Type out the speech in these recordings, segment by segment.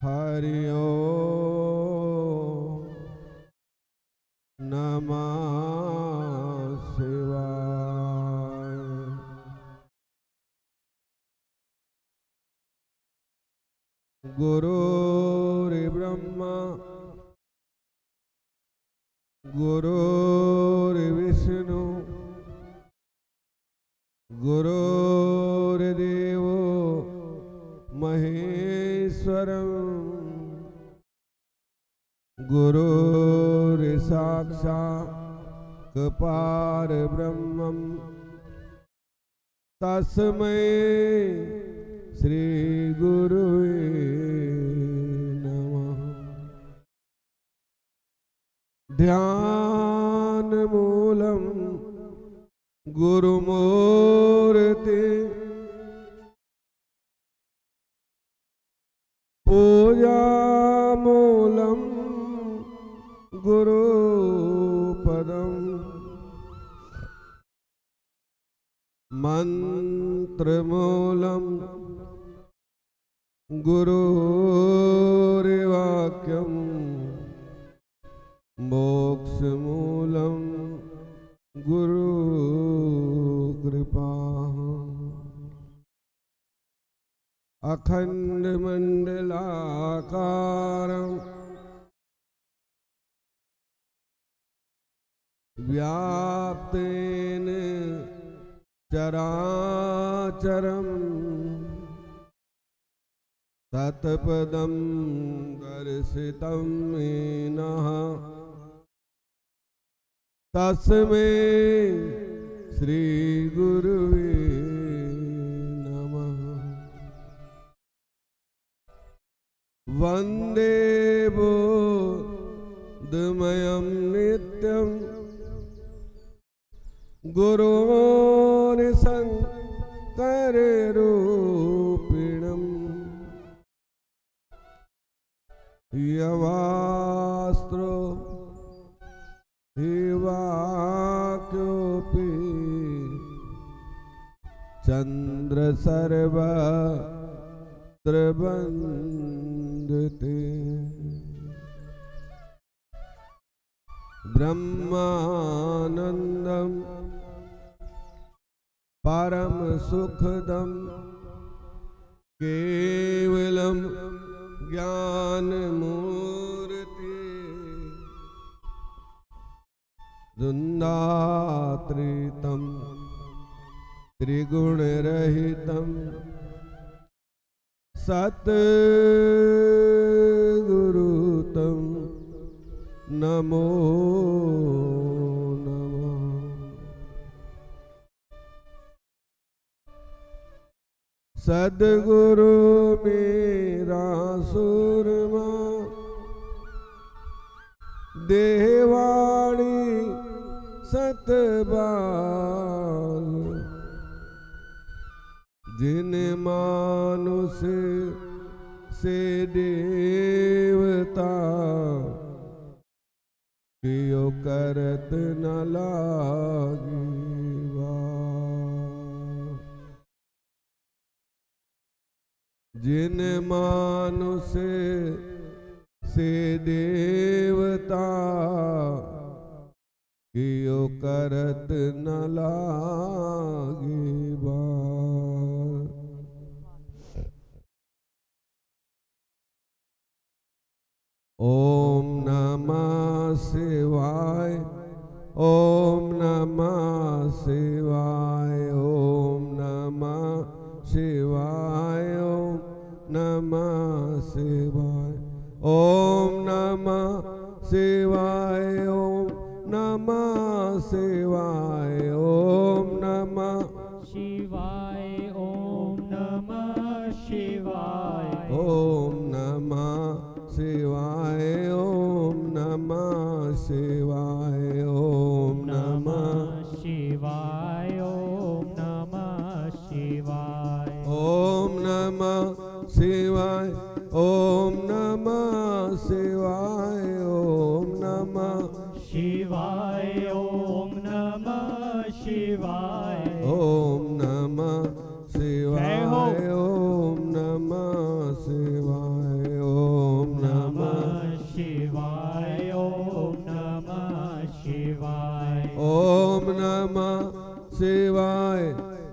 हरि ओम नमः शिवाय। गुरुर्ब्रह्मा गुरुर्विष्णु गुरुर्देवो महेश्वरम् गुरुर्साक्षात् परब्रह्मम् तस्मै श्री गुरुवे नमः। ध्यान मूलम् गुरुमूर्ति पूजा मूलम् गुरुपदम् मंत्रमूलम् गुरुर्वाक्यम् मोक्षमूलम् गुरुकृपा। अखण्डमण्डलाकारम् व्याप्तेन चराचरम् तत्पदं दर्शितं येन तस्मै श्री गुरुवे नमः। वन्दे बुद्धमयं नित्यं गुरोर्शङ्कररूपिणम् यवास्त्रो हिवाक्योऽपि चन्द्रसर्वत्र वन्दते। ब्रह्मानन्दं परम सुखदं केवलं ज्ञानमूर्ति द्वन्द्वातीतं त्रिगुणरहितं सद्गुरुतं नमो नमः। सद्गुरु मेरा सुरमा देवाणी सतबाल जिन मानुष से देवता कियो करत न लागी जिन मानुष से देवता कियो करत न लागी बार। ओम नमः शिवाय ओम नमः शिवाय ओम नमः शिवाय ओम नमः शिवाय ओम नमः शिवाय ओम नमः शिवाय ओम नमः शिवाय ओम नमः शिवाय ओम नमः शिवाय ओम नमः शिवाय ओम नमः शिवाय ओम नमः शिवाय ओम नमः शिवाय ओम नमः शिवाय ओम नमः शिवाय ओम नमः शिवाय ओम नमः शिवाय ओम नमः शिवाय ओम शिवाय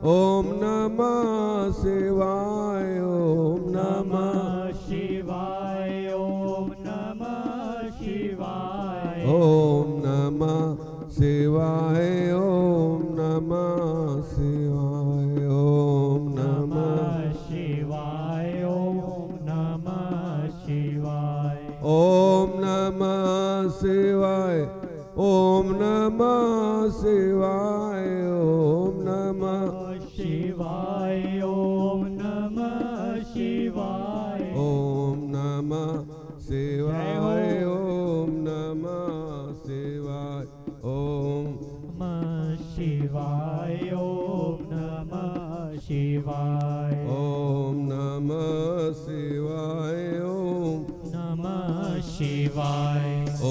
ओम नमः शिवाय ओम नमः शिवाय ओम नमः शिवाय ओम नमः शिवाय ओम नमः शिवाय ओम नमः शिवाय ओम नमः शिवाय ओम नमः शिवाय ओम नमः शिवाय ओम नमः शिवाय ओम नमः शिवाय ओम नमः शिवाय ओम नमः शिवाय ओम शिवाय ओम नमः शिवाय ओम नमः शिवाय ओम नमः शिवाय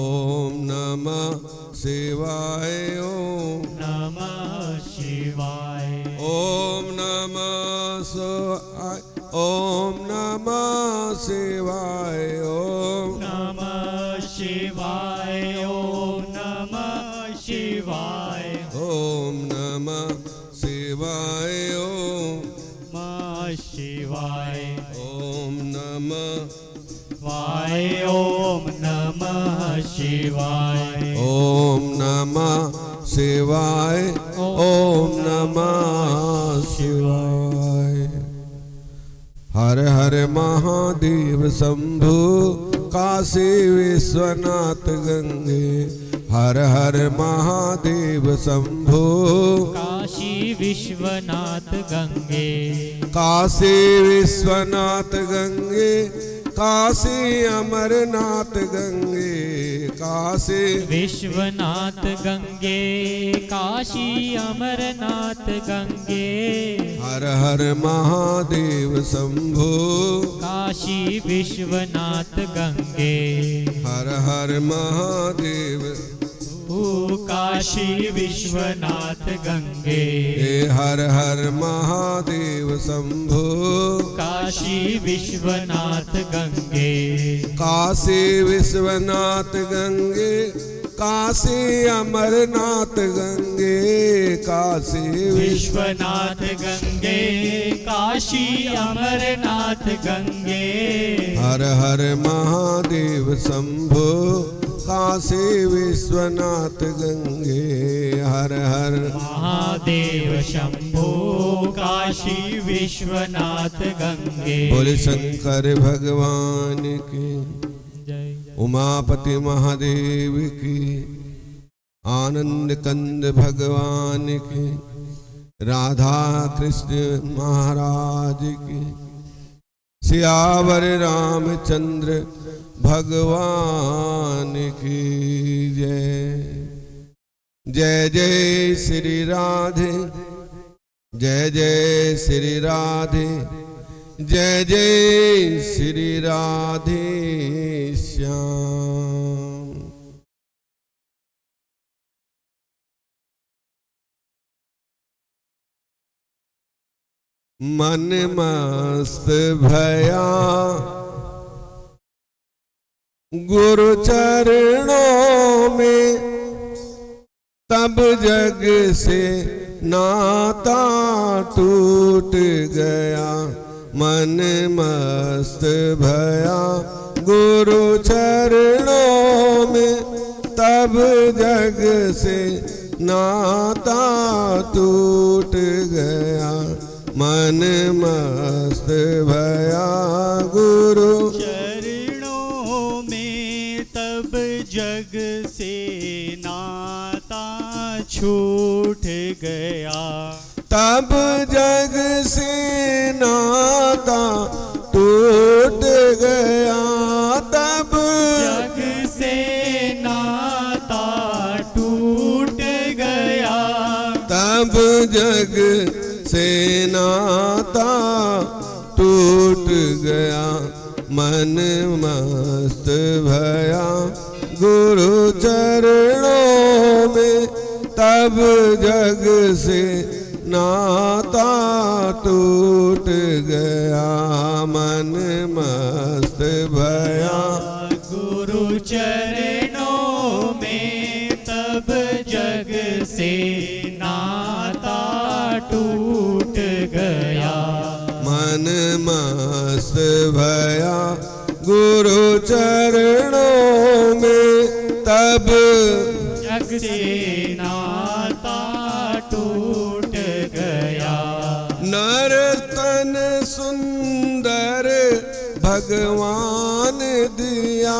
ओम नमः शिवाय ओम नमः शिवाय ओम नमः शिवाय ओम नमः शिवाय ओम नमः शिवाय ओम नमः शिवाय ओम नमः शिवाय ओम शिवाय ओम नमः वाय ओम नमः शिवाय ओम नमः शिवाय ओम नमः शिवाय हर हर महादेव शंभु काशी विश्वनाथ गंगे हर हर महादेव शंभु काशी विश्वनाथ गंगे काशी विश्वनाथ गंगे काशी अमरनाथ गंगे काशी विश्वनाथ गंगे काशी अमरनाथ गंगे हर हर महादेव शंभु काशी विश्वनाथ गंगे हर हर महादेव काशी विश्वनाथ गंगे हर हर महादेव शंभु काशी विश्वनाथ गंगे काशी विश्वनाथ गंगे काशी अमरनाथ गंगे काशी विश्वनाथ गंगे काशी अमरनाथ गंगे हर हर महादेव शंभु काशी विश्वनाथ गंगे हर हर महादेव शंभो काशी विश्वनाथ गंगे बोले शंकर भगवान की जय उमापति महादेव की आनंद कंद भगवान की राधा कृष्ण महाराज की सियावर रामचंद्र भगवान की जय जय जय श्री राधे जय जय श्री राधे जय जय श्री राधे श्याम मन मस्त भया गुरु चरणों में तब जग से नाता टूट गया मन मस्त भया गुरु चरणों में तब जग से नाता टूट गया मन मस्त भया गुरु चरणों में तब जग से नाता छूट गया तब जग से नाता टूट गया तब जग से नाता टूट गया तब जग से नाता टूट गया मन मस्त भया गुरु चरणों में तब जग से नाता टूट गया मन मस्त भया गुरु चरणों में तब जग से नाता टूट गया। मन मस्त भया गुरु चरणों में, तब जग से नाता टूट गया। नर तन सुंदर भगवान दिया,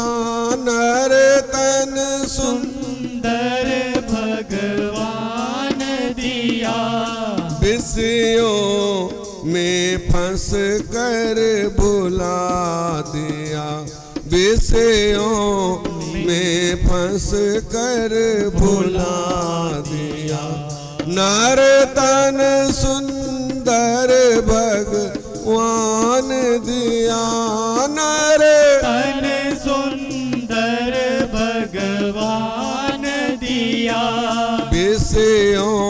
नर तन सुंदर भगवान दिया। विषयों में फंस कर भुला दिया, विषयों में फंस कर भुला दिया। नर तन सुंदर भगवान दिया, नर तन सुंदर भगवान दिया। विषयों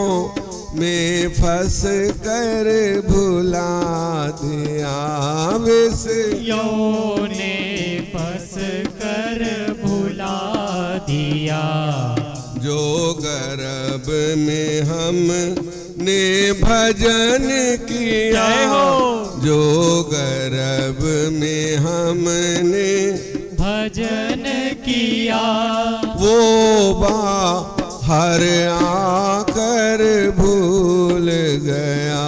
में फंस कर भुला दिया, विषयों ने फंस कर भुला दिया। जो गर्भ में हमने भजन किया, जो गर्भ में हमने भजन किया। वो बाहर आकर भूल गया,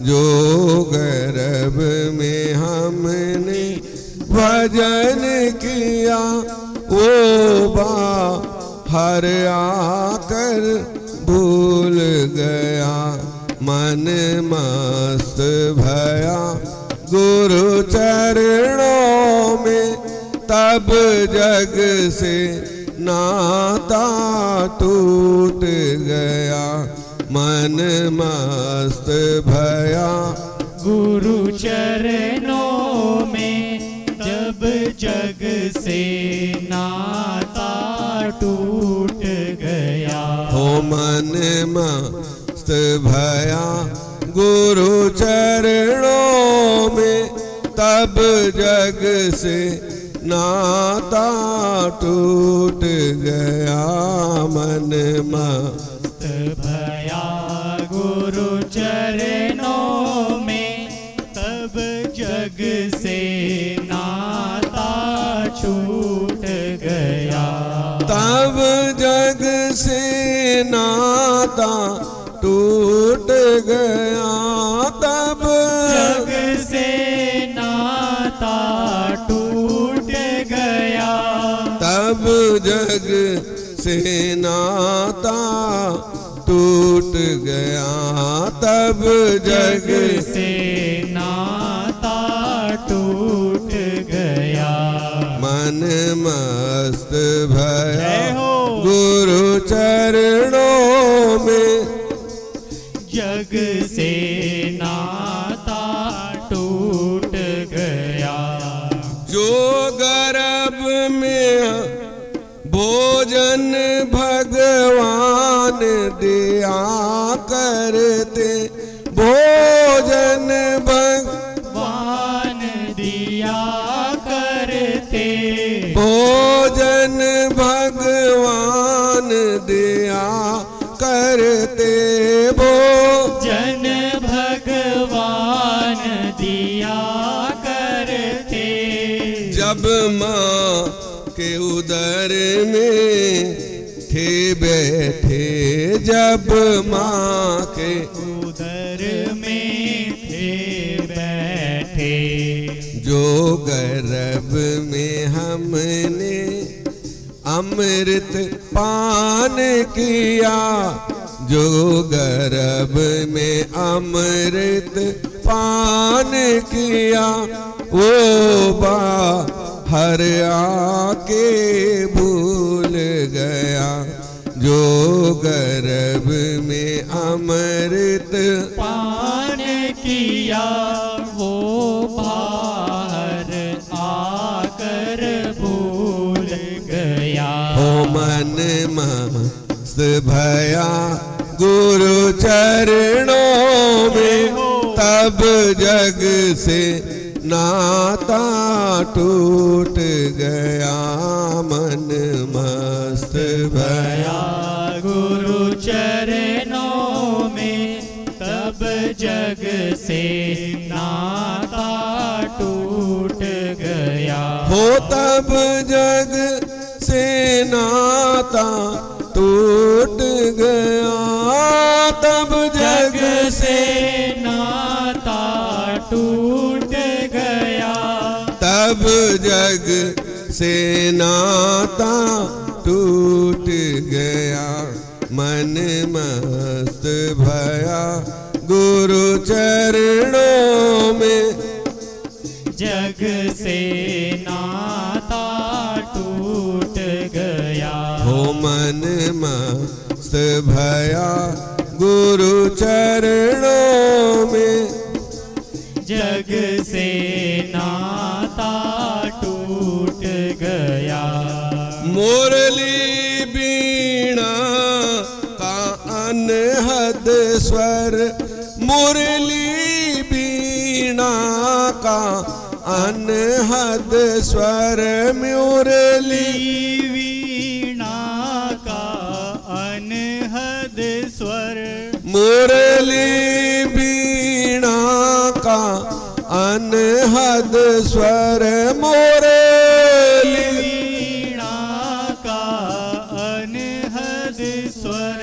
जो गर्भ में हमने भजन किया। वो बाहर आकर भूल गया। मन मस्त भया गुरु चरणों में, तब जग से नाता टूट गया। मन मस्त भया गुरु चरणों में, जब जग से नाता टूट गया। हो मन मस्त भया गुरु चरणों में, तब जग से नाता टूट गया। मन मस्त भया गुरु चरणों में, तब जग से नाता छूट गया। तब जग से नाता टूट गया। तब जग से नाता टूट गया। तब जग से नाता टूट गया। तब जग से नाता टूट गया। मन मस्त भया गुरु चरणों में, जग से नाता टूट गया। जो गर्भ में भोजन भगवान दिया करते, भोजन भगवान दिया करते। भोजन भगवान दिया करते। भोजन भगवान दिया करते। जब माँ के उदर में थे बैठे, जब माँ के उदर में थे बैठे। जो गर्भ में हमने अमृत पान किया, जो गर्भ में अमृत पान किया। वो बाहर आके भूल गया, जो गर्भ में अमृत पान किया। वो बाहर आकर भूल गया। हो मन मस्त भया गुरु चरणों में, तब जग से नाता टूट गया। मन मस्त भया गुरु चरणों में, तब जग से नाता टूट गया। हो तब जग से नाता टूट गया, तब जग से नाता टूट गया। तब जग से नाता टूट गया। मन मस्त भया गुरु चरणों में, जग से नाता टूट गया। हो मन मस्त भया गुरु चरणों में, जग से नाता टूट गया। मुरली बीणा का अनहद स्वर, मुरली बीणा का अनहद स्वर, मुरली वीणा का अनहद स्वर। मुरली बीणा का अनहद स्वर, मुरली वीणा का अनहद स्वर।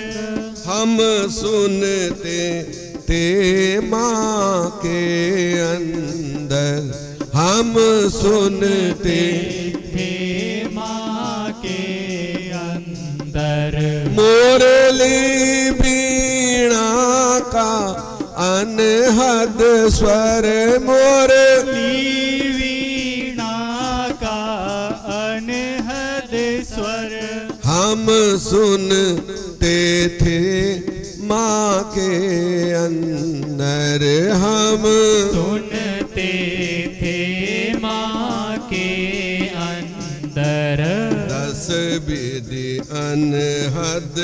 हम सुनते थे माँ के अंदर, हम सुनते थे माँ के अंदर। मुरली बीणा का अनहद स्वर, मुरली वीणा का अनहद स्वर। हम सुनते थे माँ के अंदर, हम सुनते थे माँ के अंदर। दस विधि अनहद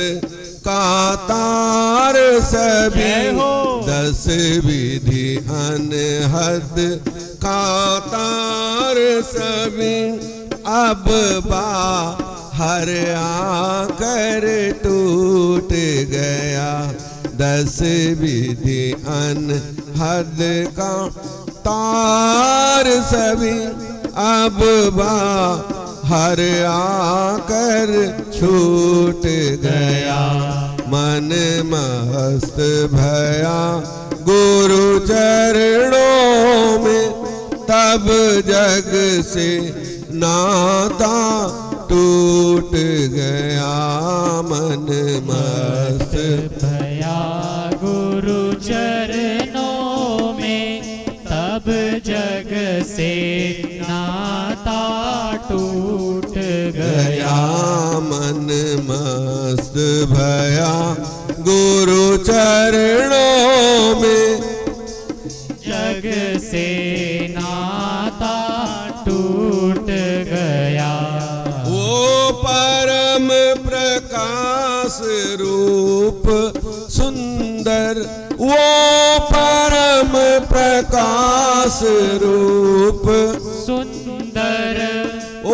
का तार सभी, जय हो। दस विधि अनहद का तार सभी, अब बाहर आकर टूट गया। दस विधि अनहद का तार सभी, अब बाहर आकर छूट गया। मन मस्त भया गुरु चरणों में, तब जग से नाता टूट गया। मन मस्त भया गुरु चरणों में, तब जग से नाता टूट गया। मन मस्त भया गुरु चरणों में, जग से नाता टूट गया। वो परम प्रकाश रूप सुंदर, वो परम प्रकाश रूप सुंदर। ओ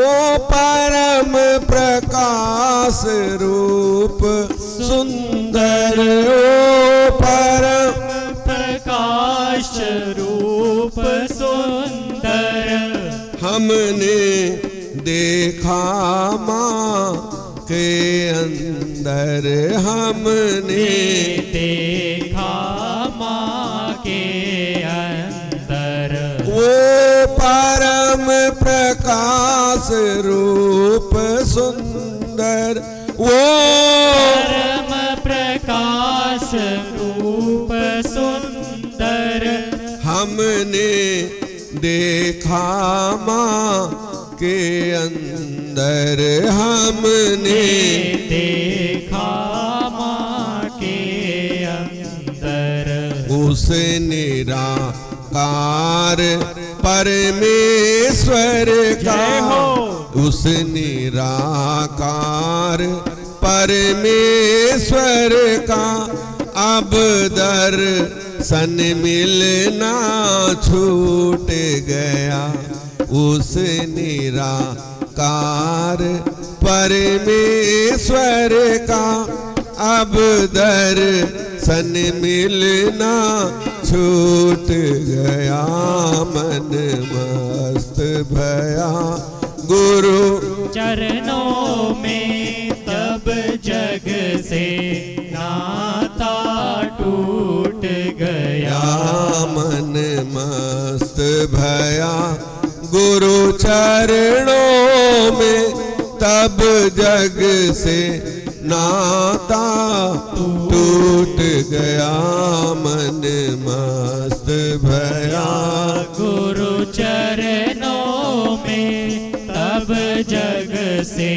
परम प्रकाश रूप सुंदर, ओ परम प्रकाश रूप सुंदर। हमने देखा माँ के अंदर, हमने देखा माँ के अंदर। वो परम प्रकाश रूप सुंदर, वो परम प्रकाश रूप सुंदर। हमने देखा माँ के अंदर, हमने देखा माँ के अंदर। उस निराकार परमेश्वर का, जय हो। उस निराकार परमेश्वर का अब दर्शन मिलना छूट गया। उस निराकार परमेश्वर का अब दर्शन सन मिलना छूट गया, मन मस्त भया गुरु चरणों में तब जग से नाता टूट गया। मन मस्त भया गुरु चरणों में तब जग से नाता टूट गया, मन मस्त भया गुरु चरणों में तब जग से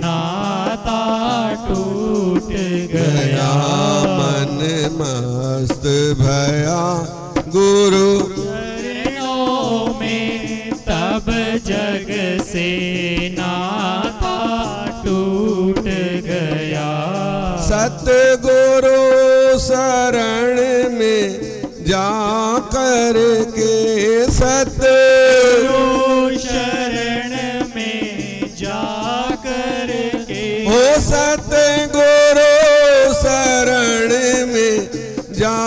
नाता टूट गया। मन मस्त भया गुरु चरणों में तब जग से नाता टूट गया। सतगुरु शरण में जा कर के, सतगुरु शरण में जा कर के, हो सतगुरु शरण में जा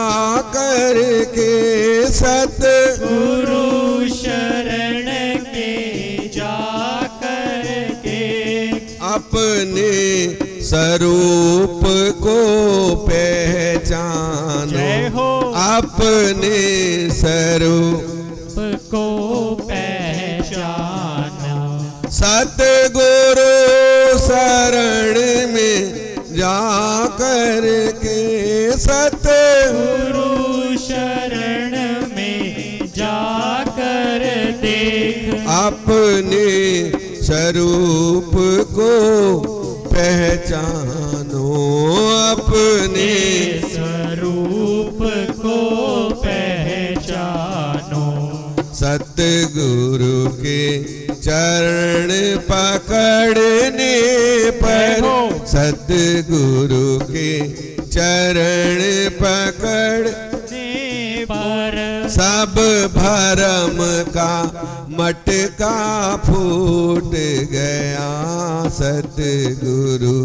कर के, गुरु शरण के जा कर के, अपने स्वरूप को पहचानो, जय हो अपने स्वरूप को पहचानो। सतगुरु शरण में जा कर के, गुरु शरण में जा कर देख, अपने स्वरूप को पहचानो, अपने स्वरूप को पहचानो। सतगुरु के चरण पकड़ने पर, सतगुरु के चरण पकड़ने पर सब भरम का मटका फूट गया। सतगुरु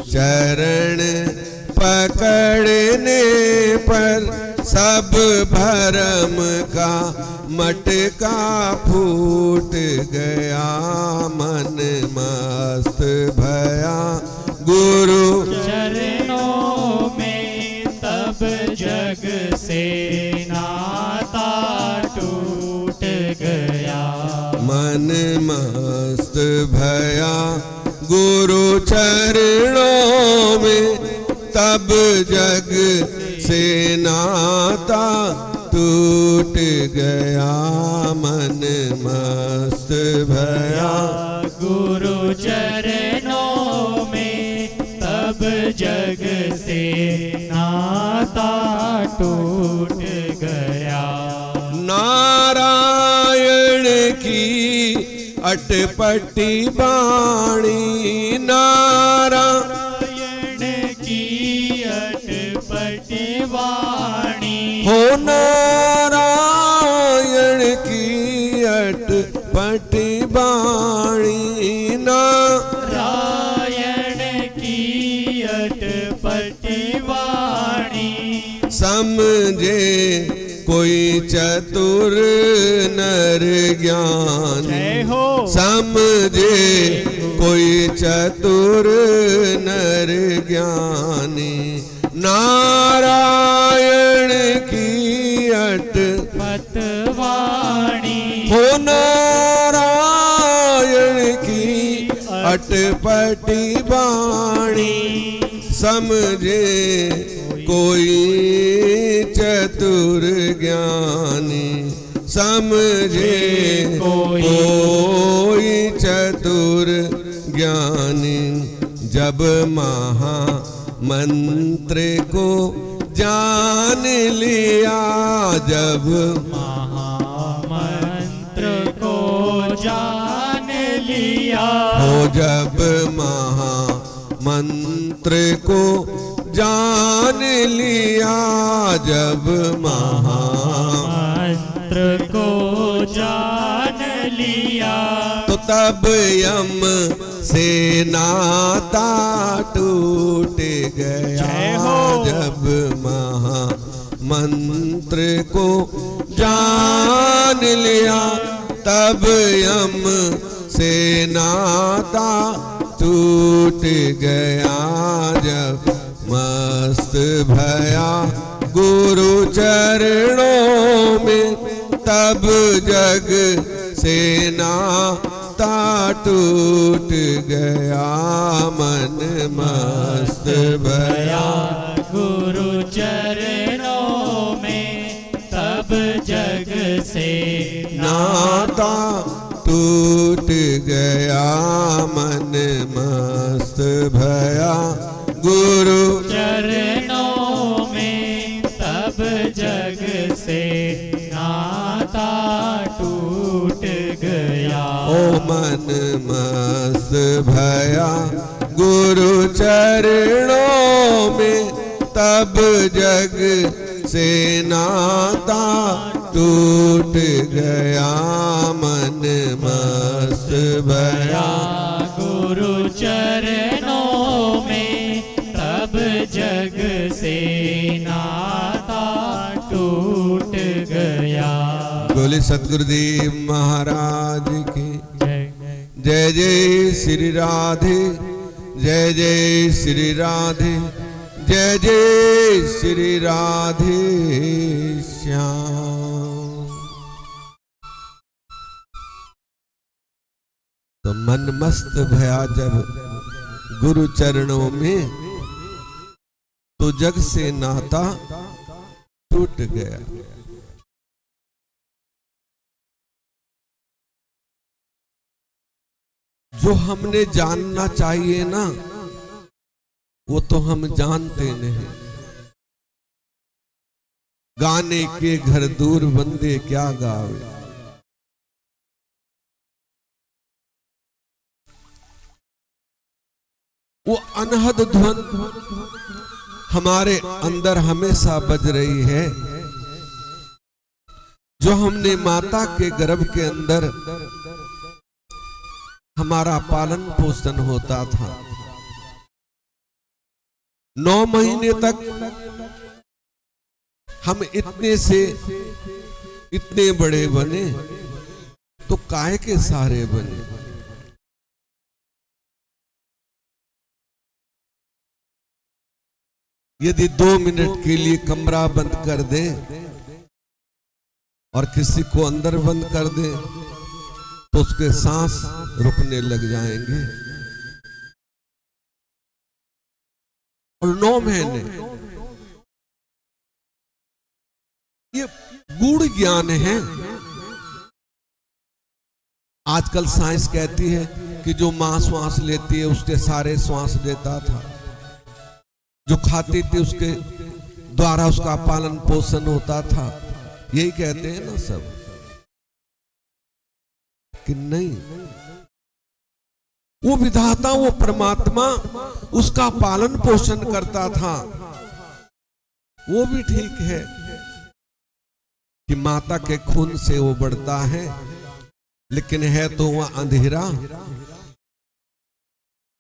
चरण पकड़ने पर सब भरम का मटका फूट गया, मन मस्त भया गुरु चरणों में तब जग से नाता टूट गया। मन मस्त भया गुरु चरणों में तब जग से नाता टूट गया, मन मस्त भया गुरु चरणों में तब जग से नाता टूट गया। नारायण की अटपटी बाणी, नारायण की अटपटी वाणी, हो नारायण की अटपटी बाणी, नारायण की अटपटी वाणी, समझे कोई चतुर नर ज्ञानी, जय हो समझे कोई चतुर नर ज्ञानी, नारायण की अटपट वाणी, हो नारायण की अटपटी बाणी, समझे कोई चतुर ज्ञानी, समझे कोई चतुर ज्ञानी, जब महा मंत्र को जान लिया, जब महामंत्र को जान लिया, हो जब महामंत्र को जान लिया, जब महामंत्र को जान लिया, तो तब यम से नाता टूट टूट गया। जय हो। जब महा मंत्र को जान लिया तब यम से नाता टूट गया। जब मस्त भया गुरु चरणों में तब जग से नाता टूट गया। मन मस्त भया गुरु चरणों में तब जग से नाता टूट गया। मन मस्त भया गुरु चरणों में तब जग से नाता टूट गया। ओ मन मस्त भया गुरु चरणों में तब जग से नाता टूट गया। मन मस्त भया गुरु चरणों में तब जग से नाता टूट गया। बोले सतगुरुदेव महाराज की जय जय। जय श्री राधे जय जय श्री राधे जय जय श्री राधे श्याम। तो मन मस्त भया जब गुरु चरणों में तो जग से नाता टूट गया। जो हमने जानना चाहिए ना वो तो हम जानते नहीं। गाने के घर दूर बंदे क्या गावे। वो अनहद ध्वन हमारे अंदर हमेशा बज रही है। जो हमने माता के गर्भ के अंदर हमारा पालन पोषण होता था, 9 महीने तक हम इतने से इतने बड़े बने तो काहे के सहारे बने। यदि 2 मिनट के लिए कमरा बंद कर दे और किसी को अंदर बंद कर दे तो उसके सांस रुकने लग जाएंगे। और 9 महीने ये गूढ़ ज्ञान है। आजकल साइंस कहती है कि जो मां श्वास लेती है उसके सारे श्वास लेता था, जो खाती थी उसके द्वारा उसका पालन पोषण होता था। यही कहते हैं ना सब कि नहीं, वो विधाता वो परमात्मा उसका पालन पोषण करता था। वो भी ठीक है कि माता के खून से वो बढ़ता है, लेकिन है तो वह अंधेरा,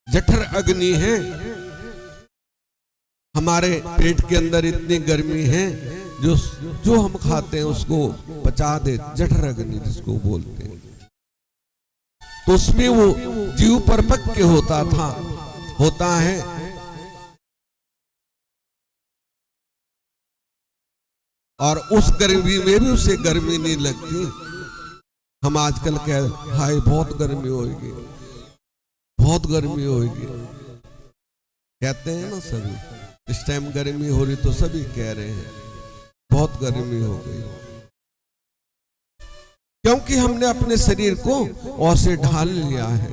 जठर अग्नि है। हमारे पेट के अंदर इतनी गर्मी है, जो हम खाते हैं उसको पचा दे, जठर अग्नि जिसको बोलते हैं। तो उसमें वो जीव परिपक्व होता है। और उस गर्मी में भी उसे गर्मी नहीं लगती। हम आजकल कह हाय बहुत गर्मी होगी, बहुत गर्मी होगी कहते हैं ना सभी। इस टाइम गर्मी हो रही तो सभी कह रहे हैं बहुत गर्मी हो गई, क्योंकि हमने अपने शरीर को और से ढाल लिया है।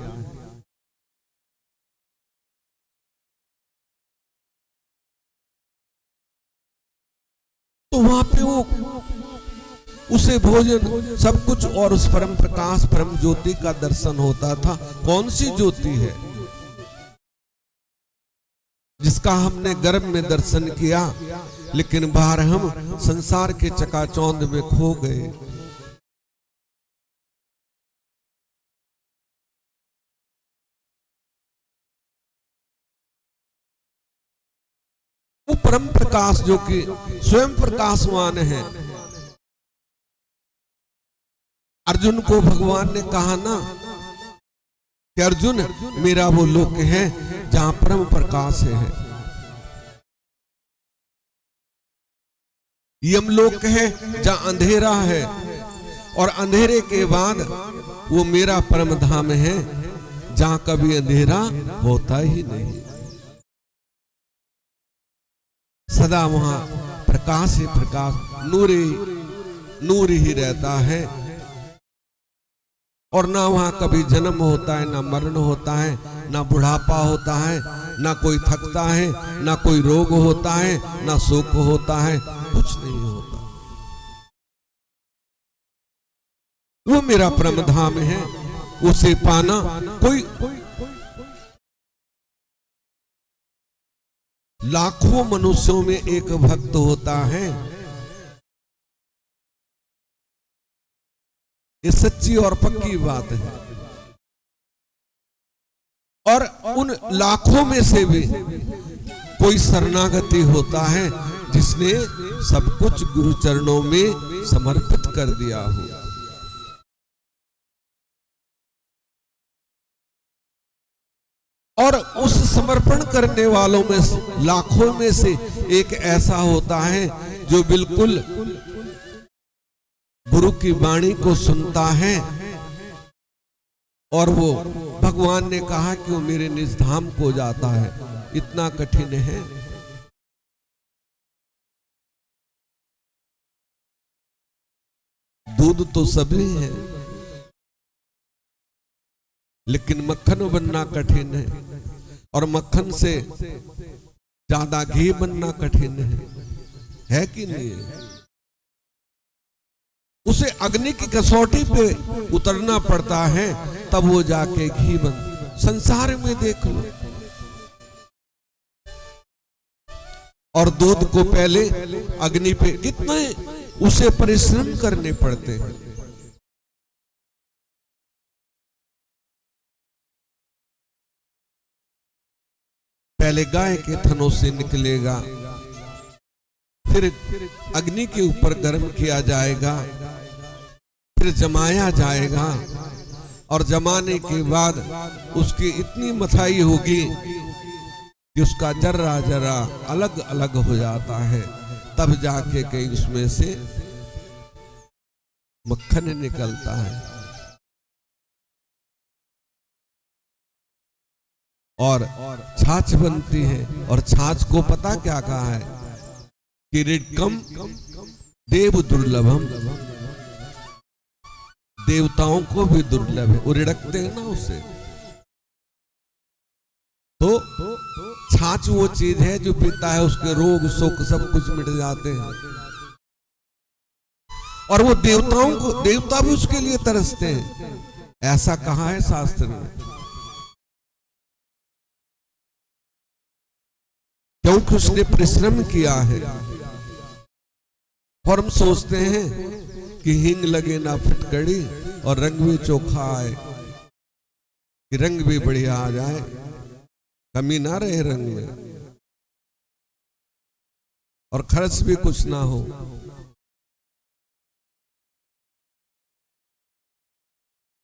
तो वहां पे वो उसे भोजन सब कुछ और उस परम प्रकाश परम ज्योति का दर्शन होता था। कौन सी ज्योति है जिसका हमने गर्भ में दर्शन किया, लेकिन बाहर हम संसार के चकाचौंध में खो गए। परम प्रकाश जो कि स्वयं प्रकाशवान है। अर्जुन को भगवान ने कहा ना कि अर्जुन मेरा वो लोक है जहां परम प्रकाश है। यमलोक है जहां अंधेरा है, और अंधेरे के बाद वो मेरा परम धाम है जहां कभी अंधेरा होता ही नहीं, सदा वहां प्रकाश ही प्रकाश, नूर ही रहता है। और ना वहां कभी जन्म होता है, ना मरण होता है, ना बुढ़ापा होता है, ना कोई थकता है, ना कोई रोग होता है, ना शोक होता है, कुछ नहीं होता। वो मेरा परम धाम है, उसे पाना कोई लाखों मनुष्यों में एक भक्त होता है। ये सच्ची और पक्की बात है। और उन लाखों में से भी कोई शरणागति होता है जिसने सब कुछ गुरु चरणों में समर्पित कर दिया हो। और उस समर्पण करने वालों में लाखों में से एक ऐसा होता है जो बिल्कुल गुरु की वाणी को सुनता है, और वो भगवान ने कहा कि वो मेरे निज धाम को जाता है। इतना कठिन है। दूध तो सभी है, लेकिन मक्खन बनना कठिन है, और मक्खन से ज्यादा घी बनना कठिन है कि नहीं? उसे अग्नि की कसौटी पे उतरना पड़ता है, तब वो जाके घी बन। संसार में देख लो, और दूध को पहले अग्नि पे कितने उसे परिश्रम करने पड़ते हैं। पहले गाय के थनों से निकलेगा, फिर अग्नि के ऊपर गर्म किया जाएगा, फिर जमाया जाएगा, और जमाने के बाद उसकी इतनी मथाई होगी कि उसका जर्रा जर्रा अलग अलग हो जाता है, तब जाके कहीं उसमें से मक्खन निकलता है। और छाछ बनती है, और छाछ को पता क्या कहा है कि रिडकम देव दुर्लभम, देवताओं को भी दुर्लभ है। वो रिड़कते हैं ना उसे। तो छाछ वो चीज है जो पीता है उसके रोग शोक सब कुछ मिट जाते हैं, और वो देवताओं को, देवता भी उसके लिए तरसते हैं। ऐसा कहा है शास्त्र में, क्योंकि उसने परिश्रम किया है। और हम सोचते हैं कि हींग लगे ना फटकड़ी, और रंग भी चोखा आए, कि रंग भी बढ़िया आ जाए, कमी ना रहे रंग में, और खर्च भी कुछ ना हो।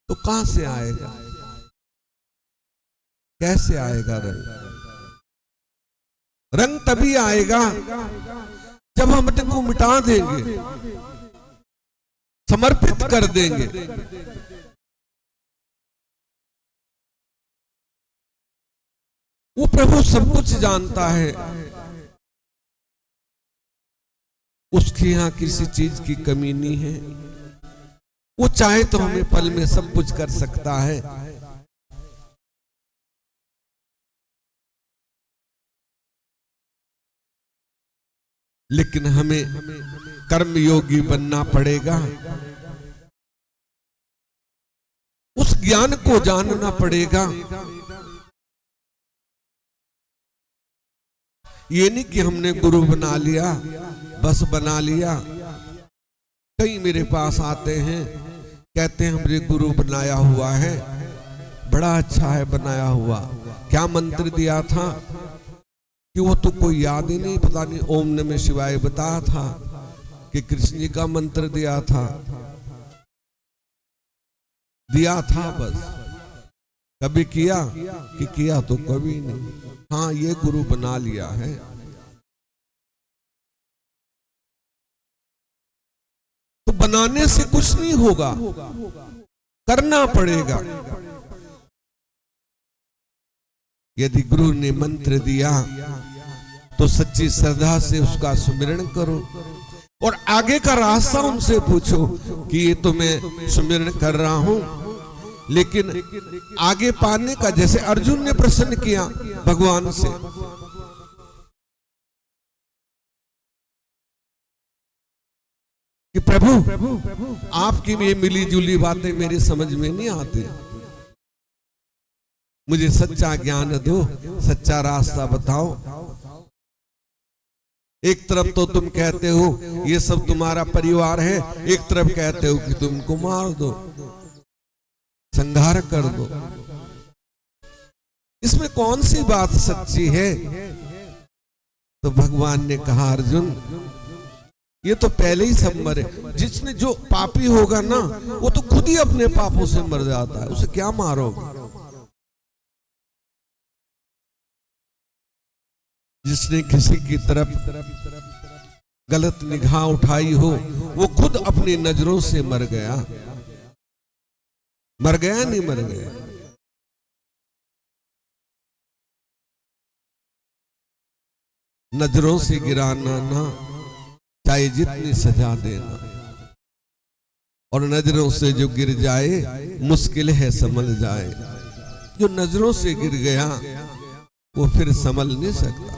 तो कहां से आएगा, कैसे आएगा रंग? रंग तभी आएगा जब हम को मिटा देंगे, समर्पित कर देंगे। वो प्रभु सब कुछ जानता है, उसके यहां किसी चीज की कमी नहीं है। वो चाहे तो हमें पल में सब कुछ कर सकता है, लेकिन हमें कर्मयोगी बनना पड़ेगा, उस ज्ञान को जानना पड़ेगा। ये नहीं कि हमने गुरु बना लिया, बस बना लिया। कई मेरे पास आते हैं, कहते हैं हमने गुरु बनाया हुआ है, बड़ा अच्छा है बनाया हुआ, क्या मंत्र दिया था कि वो तो कोई याद ही नहीं, पता नहीं ओम नमः शिवाय बताया था कि कृष्ण जी का मंत्र दिया था बस। कभी किया कि किया तो कभी नहीं। हाँ, ये गुरु बना लिया है। तो बनाने से कुछ नहीं होगा, करना पड़ेगा। यदि गुरु ने मंत्र दिया तो सच्ची श्रद्धा से उसका सुमिरन करो और आगे का रास्ता उनसे पूछो कि ये तो मैं सुमिरन कर रहा हूं, लेकिन आगे पाने का, जैसे अर्जुन ने प्रश्न किया भगवान से कि प्रभु आपकी ये मिली जुली बातें मेरी समझ में नहीं आती, मुझे सच्चा ज्ञान दो, सच्चा रास्ता बताओ। एक तरफ तो तुम कहते हो ये सब तुम्हारा परिवार है, एक तरफ कहते हो कि तुमको मार दो, संहार कर दो। इसमें कौन सी बात सच्ची है? तो भगवान ने कहा अर्जुन, ये तो पहले ही सब मरे। जिसने जो पापी होगा ना, वो तो खुद ही अपने पापों से मर जाता है, उसे क्या मारोगे? जिसने किसी की तरफ गलत निगाह उठाई हो, वो खुद अपनी नजरों से मर गया। मर गया नहीं मर गया? नजरों से गिराना ना, चाहे जितनी सजा देना, और नजरों से जो गिर जाए मुश्किल है संभल जाए। जो नजरों से गिर गया वो फिर संभल नहीं सकता,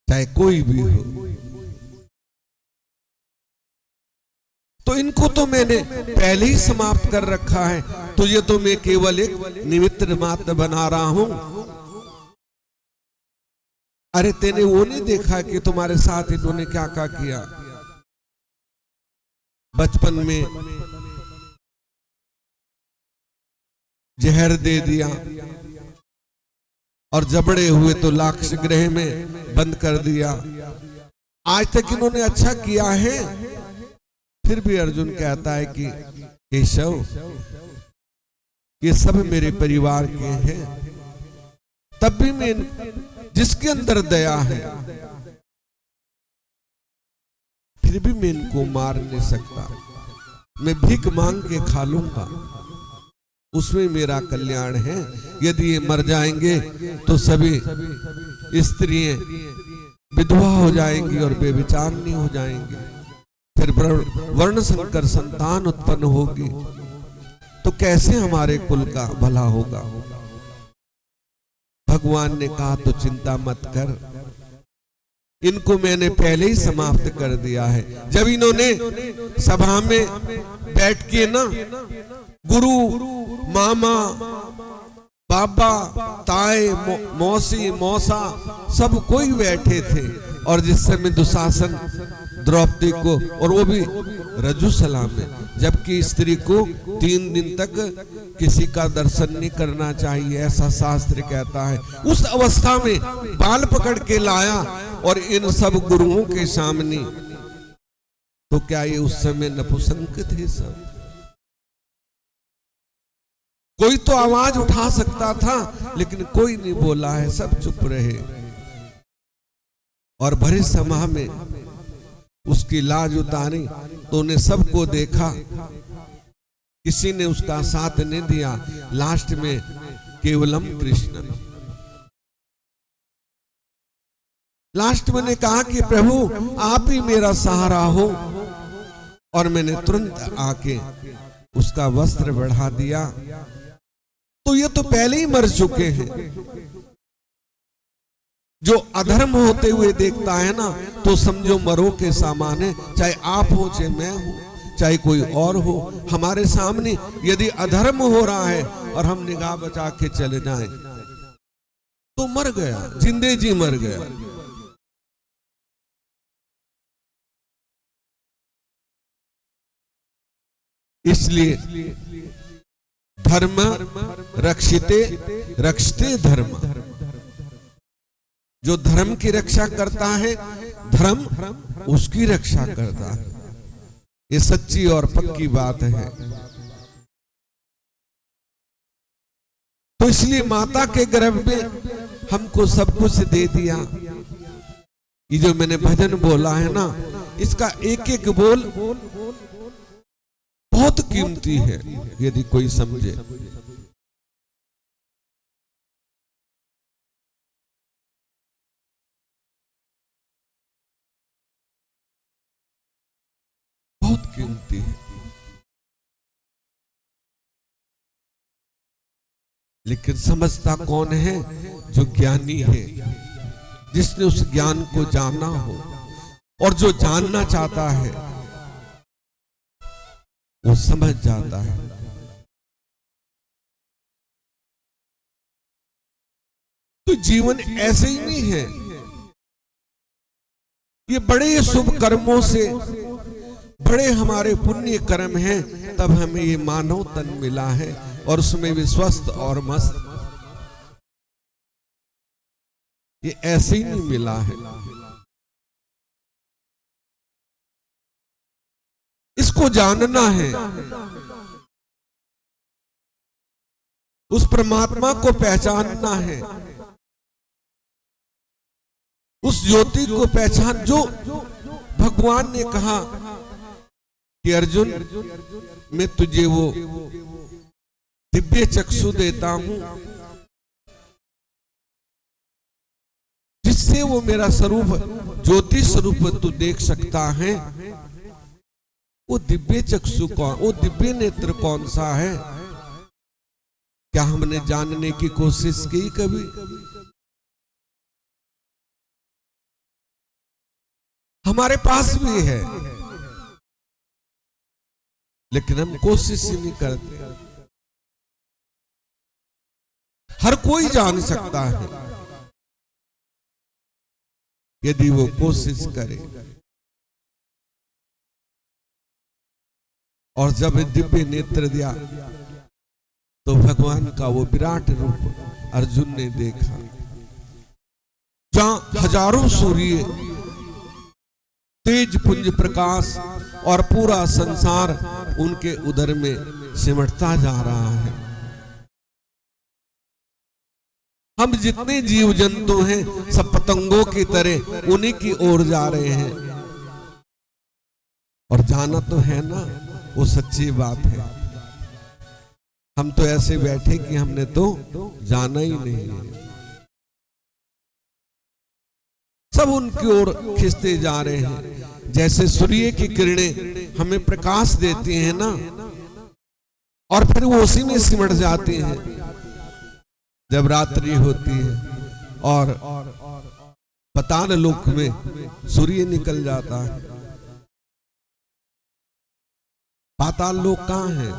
चाहे कोई भी हो। तो इनको तो मैंने पहले ही समाप्त कर रखा है, तो ये तो मैं केवल एक निमित्त मात्र बना रहा हूं। अरे तेने वो नहीं देखा कि तुम्हारे साथ इन्होंने क्या क्या किया? बचपन में जहर दे दिया और जब बड़े हुए तो लाक्ष गृह में बंद कर दिया। आज तक इन्होंने अच्छा किया है, फिर भी अर्जुन कहता है कि केशव, ये सब मेरे परिवार के हैं, तब भी मैं जिसके अंदर दया है फिर भी मैं इनको मार नहीं सकता। मैं भीख मांग के खा लूंगा, उसमें मेरा कल्याण है। यदि ये मर जाएंगे तो सभी स्त्रियां विधवा हो जाएंगी और बेविचारनी हो जाएंगी, फिर वर्ण संकर संतान उत्पन्न होगी, तो कैसे हमारे कुल का भला होगा? भगवान ने कहा तो चिंता मत कर, इनको मैंने पहले ही समाप्त कर दिया है। जब इन्होंने सभा में बैठ के ना, गुरु, मामा, बाबा, ताए, मौसी, मौसा, सब कोई बैठे थे, और जिस समय दुशासन द्रौपदी को, और वो भी रजुसला में, जबकि स्त्री को 3 दिन तक किसी का दर्शन नहीं करना चाहिए, ऐसा शास्त्र कहता है। उस अवस्था में बाल पकड़ के लाया और इन सब गुरुओं के सामने, तो क्या ये उस समय नपुंसक थे सब? कोई तो आवाज उठा सकता था, लेकिन कोई नहीं बोला है, सब चुप रहे। और भरे सभा में उसकी लाज उतारी तो उन्हें सबको देखा, किसी ने उसका साथ नहीं दिया। लास्ट में केवलम कृष्ण, लास्ट में ने कहा कि प्रभु आप ही मेरा सहारा हो, और मैंने तुरंत आके उसका वस्त्र बढ़ा दिया। तो ये तो पहले ही मर चुके हैं। जो अधर्म होते हुए देखता है ना, तो समझो मरो के सामान है, चाहे आप हो, चाहे मैं हूं, चाहे कोई और हो। हमारे सामने यदि अधर्म हो रहा है और हम निगाह बचा के चले जाएं, तो मर गया, जिंदे जी मर गया। इसलिए धर्म रक्षिते रक्षते धर्म, जो धर्म की रक्षा करता है, धर्म उसकी रक्षा करता है। ये सच्ची और पक्की बात है। तो इसलिए माता के गर्भ में हमको सब कुछ दे दिया। ये जो मैंने भजन बोला है ना, इसका एक एक बोल बहुत कीमती है, यदि कोई समझे। बहुत कीमती है। लेकिन समझता कौन है? जो ज्ञानी है, जिसने उस ज्ञान को जाना हो, और जो जानना चाहता है वो समझ जाता है। तो जीवन ऐसे ही नहीं है। ये बड़े शुभ कर्मों से, बड़े हमारे पुण्य कर्म हैं, तब हमें ये मानव तन मिला है, और उसमें भी स्वस्थ और मस्त। ये ऐसे ही नहीं मिला है। इसको जानना है, उस परमात्मा को पहचानना है, उस ज्योति को पहचान, जो भगवान ने कहा कि अर्जुन, मैं तुझे वो दिव्य चक्षु देता हूं जिससे वो मेरा स्वरूप, ज्योति स्वरूप तू देख सकता है। वो दिव्य चक्षु कौन, वो दिव्य नेत्र कौन सा है? क्या हमने जानने की कोशिश की कभी? हमारे पास भी है, लेकिन हम कोशिश ही नहीं करते। हर कोई जान सकता है यदि वो कोशिश करे। और जब दिव्य नेत्र दिया तो भगवान का वो विराट रूप अर्जुन ने देखा, जहां हजारों सूर्य, तेज पुंज प्रकाश और पूरा संसार उनके उदर में सिमटता जा रहा है। हम जितने जीव जंतु हैं, सब पतंगों की तरह उन्हीं की ओर जा रहे हैं। और जाना तो है ना, वो सच्ची बात है। हम तो ऐसे बैठे कि हमने तो जाना ही नहीं है। सब उनकी ओर खिंचते जा रहे हैं। जैसे सूर्य की किरणें हमें प्रकाश देती हैं ना, और फिर वो उसी में सिमट जाती हैं जब रात्रि होती है, और पाताल लोक में सूर्य निकल जाता है। पाताल लोक कहाँ है?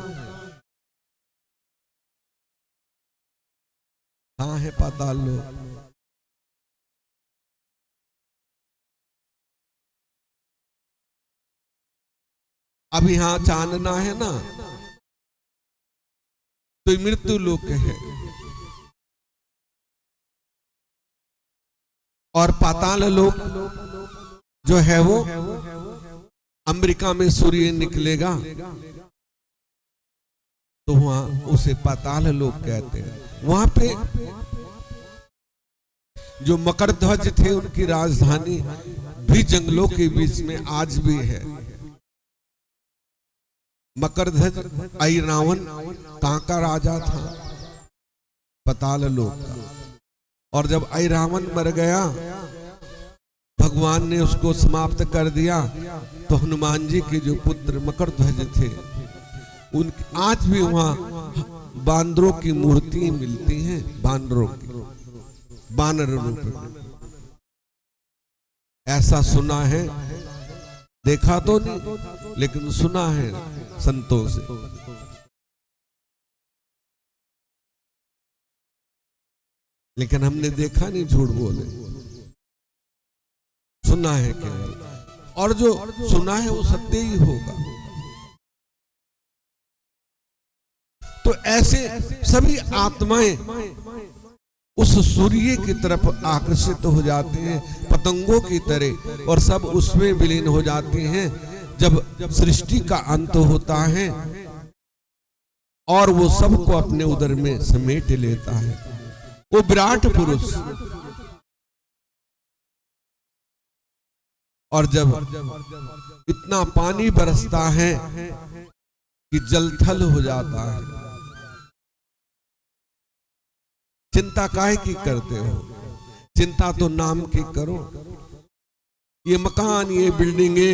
कहाँ है पाताल लोक? अब यहां जानना है ना, तो मृत्यु लोक है। और पाताल लोक जो है वो अमेरिका में सूर्य निकलेगा तो वहां उसे पाताल लोक कहते हैं। वहां पे जो मकरध्वज थे, उनकी राजधानी भी जंगलों के बीच में आज भी है। मकरध्वज ऐरावत कहां का राजा था? पाताल लोक का। और जब ऐरावत मर गया, भगवान ने उसको समाप्त कर दिया, तो हनुमान जी के जो पुत्र मकरध्वज थे, उन आज भी वहां बांदरों की मूर्ति मिलती हैं, बांदरों की, बानर रूप में। ऐसा सुना है, देखा तो नहीं, लेकिन सुना है संतों से। लेकिन हमने देखा नहीं, झूठ बोले, सुना है केवल। और जो सुना है वो सत्य ही होगा। तो ऐसे सभी आत्माएं उस सूर्य की तरफ आकर्षित हो जाते हैं पतंगों की तरह, और सब उसमें विलीन हो जाते हैं। जब सृष्टि का अंत होता है और वो सबको अपने उदर में समेट लेता है, वो विराट पुरुष। और जब इतना पानी बरसता है कि जलथल हो जाता है, चिंता काहे की करते हो? चिंता तो नाम की करो। ये मकान, ये बिल्डिंगे,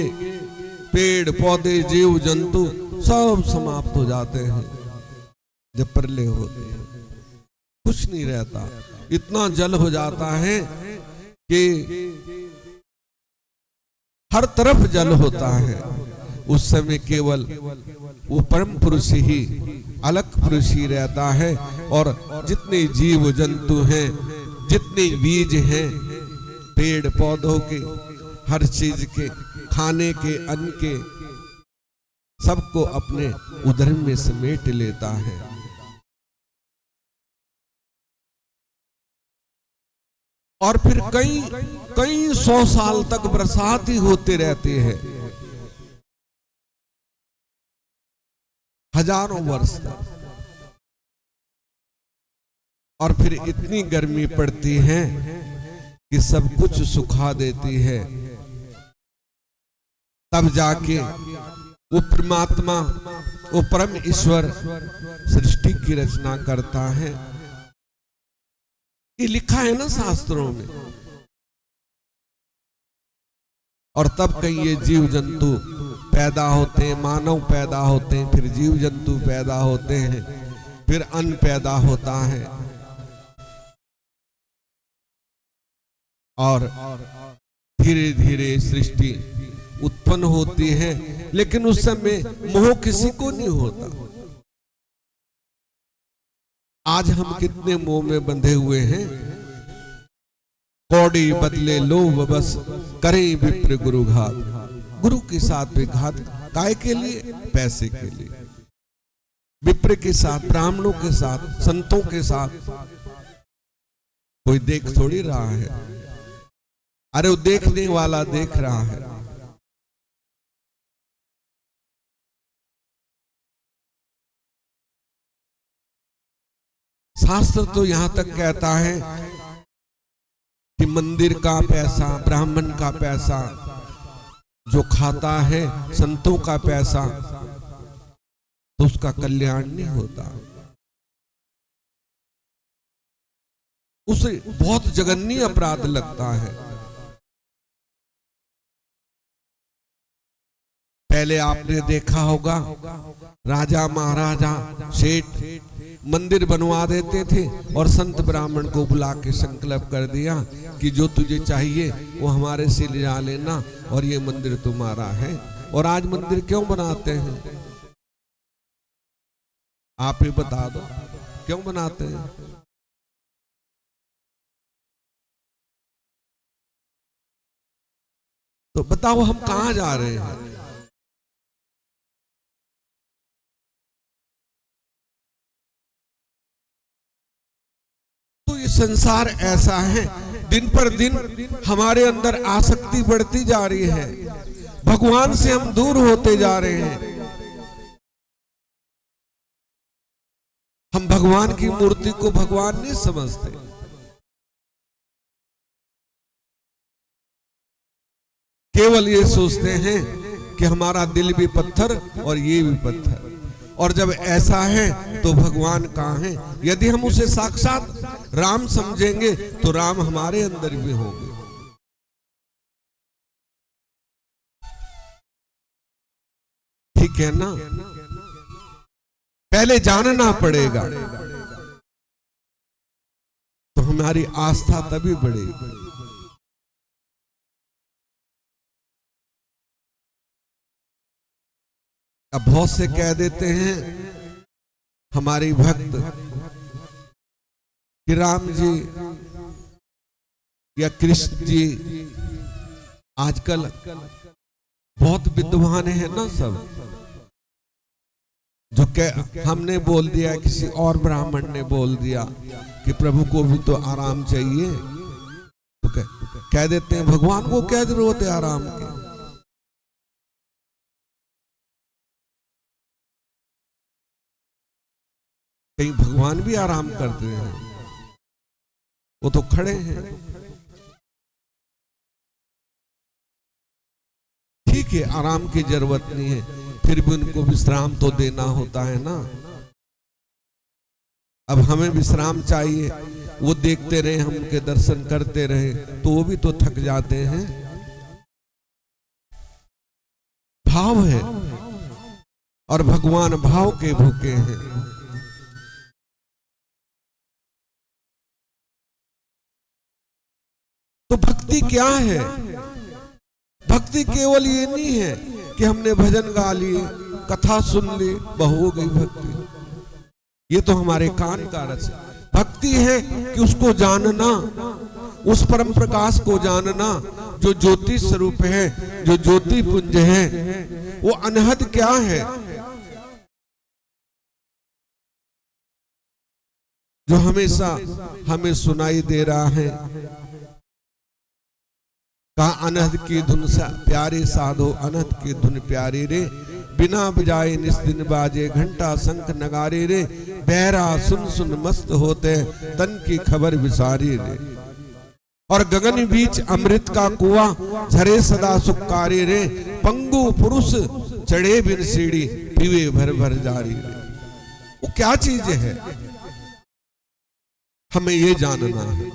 पेड़ पौधे, जीव जंतु सब समाप्त हो जाते हैं जब प्रलय होती है, कुछ नहीं रहता। इतना जल हो जाता है कि हर तरफ जल होता है। उस समय केवल वो परम पुरुष ही, अलग पुरुष ही रहता है। और जितने जीव जंतु हैं, जितने बीज हैं, पेड़ पौधों के, हर चीज के, खाने के, अन्न के, सबको अपने उदर में समेट लेता है। और फिर कई 100 साल तक बरसात ही होते रहती है, हजारों वर्ष तक। और फिर इतनी गर्मी पड़ती है कि सब कुछ सुखा देती है। तब जाके वो परमात्मा, वो परम ईश्वर सृष्टि की रचना करता है। ये लिखा है ना शास्त्रों में। और तब कहीं ये जीव जंतु पैदा होते हैं, मानव पैदा होते हैं, फिर जीव जंतु पैदा होते हैं, फिर अन्न पैदा होता है। और धीरे धीरे सृष्टि उत्पन्न होती है। लेकिन उस समय मोह किसी को नहीं होता। आज हम कितने मोह में बंधे हुए हैं। कौड़ी बदले लोभ बस, करें विप्र गुरु घात। गुरु के साथ भी घात, काय के लिए? पैसे के लिए। विप्र के साथ, ब्राह्मणों के साथ, संतों के साथ कोई देख थोड़ी रहा है। अरे वो देखने वाला देख रहा है। शास्त्र तो यहां तक कहता है कि मंदिर का पैसा, ब्राह्मण का पैसा जो खाता है, संतों का पैसा, तो उसका कल्याण नहीं होता। उसे बहुत जघन्य अपराध लगता है। पहले आपने देखा होगा, राजा महाराजा सेठ मंदिर बनवा देते थे और संत ब्राह्मण को बुला के संकल्प कर दिया कि जो तुझे चाहिए वो हमारे से ले जा लेना और ये मंदिर तुम्हारा है। और आज मंदिर क्यों बनाते हैं? आप ही बता दो, क्यों बनाते हैं? तो बताओ हम कहां जा रहे हैं? तो ये संसार ऐसा है, दिन पर दिन हमारे अंदर आसक्ति बढ़ती जा रही है, भगवान से हम दूर होते जा रहे हैं। हम भगवान की मूर्ति को भगवान नहीं समझते। केवल ये सोचते हैं कि हमारा दिल भी पत्थर और ये भी पत्थर। और जब ऐसा है तो भगवान कहाँ है? यदि हम उसे साक्षात राम समझेंगे तो राम हमारे अंदर भी होंगे। ठीक है ना? पहले जानना पड़ेगा तो हमारी आस्था तभी बढ़ेगी। अब बहुत से कह देते हैं हमारी भक्त कि राम जी या कृष्ण जी आजकल बहुत विद्वान है ना सब, जो हमने बोल दिया, किसी और ब्राह्मण ने बोल दिया, कि प्रभु को भी तो आराम चाहिए, तो कह देते हैं भगवान को क्या जरूरत है आराम की। कहीं भगवान भी आराम करते हैं? वो तो खड़े हैं। ठीक है, आराम की जरूरत नहीं है, फिर भी उनको विश्राम तो देना होता है ना। अब हमें विश्राम चाहिए, वो देखते रहे, हम उनके दर्शन करते रहे, तो वो भी तो थक जाते हैं। भाव है और भगवान भाव के भूखे हैं। तो भक्ति क्या है? भक्ति केवल ये नहीं है कि हमने भजन गा लिए, कथा सुन ली, बहु हो गई भक्ति। ये तो हमारे कान का रस है। भक्ति है कि उसको जानना, उस परम प्रकाश को जानना जो ज्योति स्वरूप है, जो ज्योति पुंज है। वो अनहद क्या है? जो हमेशा हमें सुनाई दे रहा है। कहा अनहद की धुन प्यारे साधो, अनहद की धुन प्यारी रे, बिना बजाए निस दिन बाजे, घंटा शंख नगारे रे, बहरा सुन सुन मस्त होते, तन की खबर विसारी रे। और गगन बीच अमृत का कुआं, झरे सदा सुखारी रे, पंगु पुरुष चढ़े बिन सीढ़ी, पीवे भर भर जारी रे। वो क्या चीज है? हमें ये जानना है।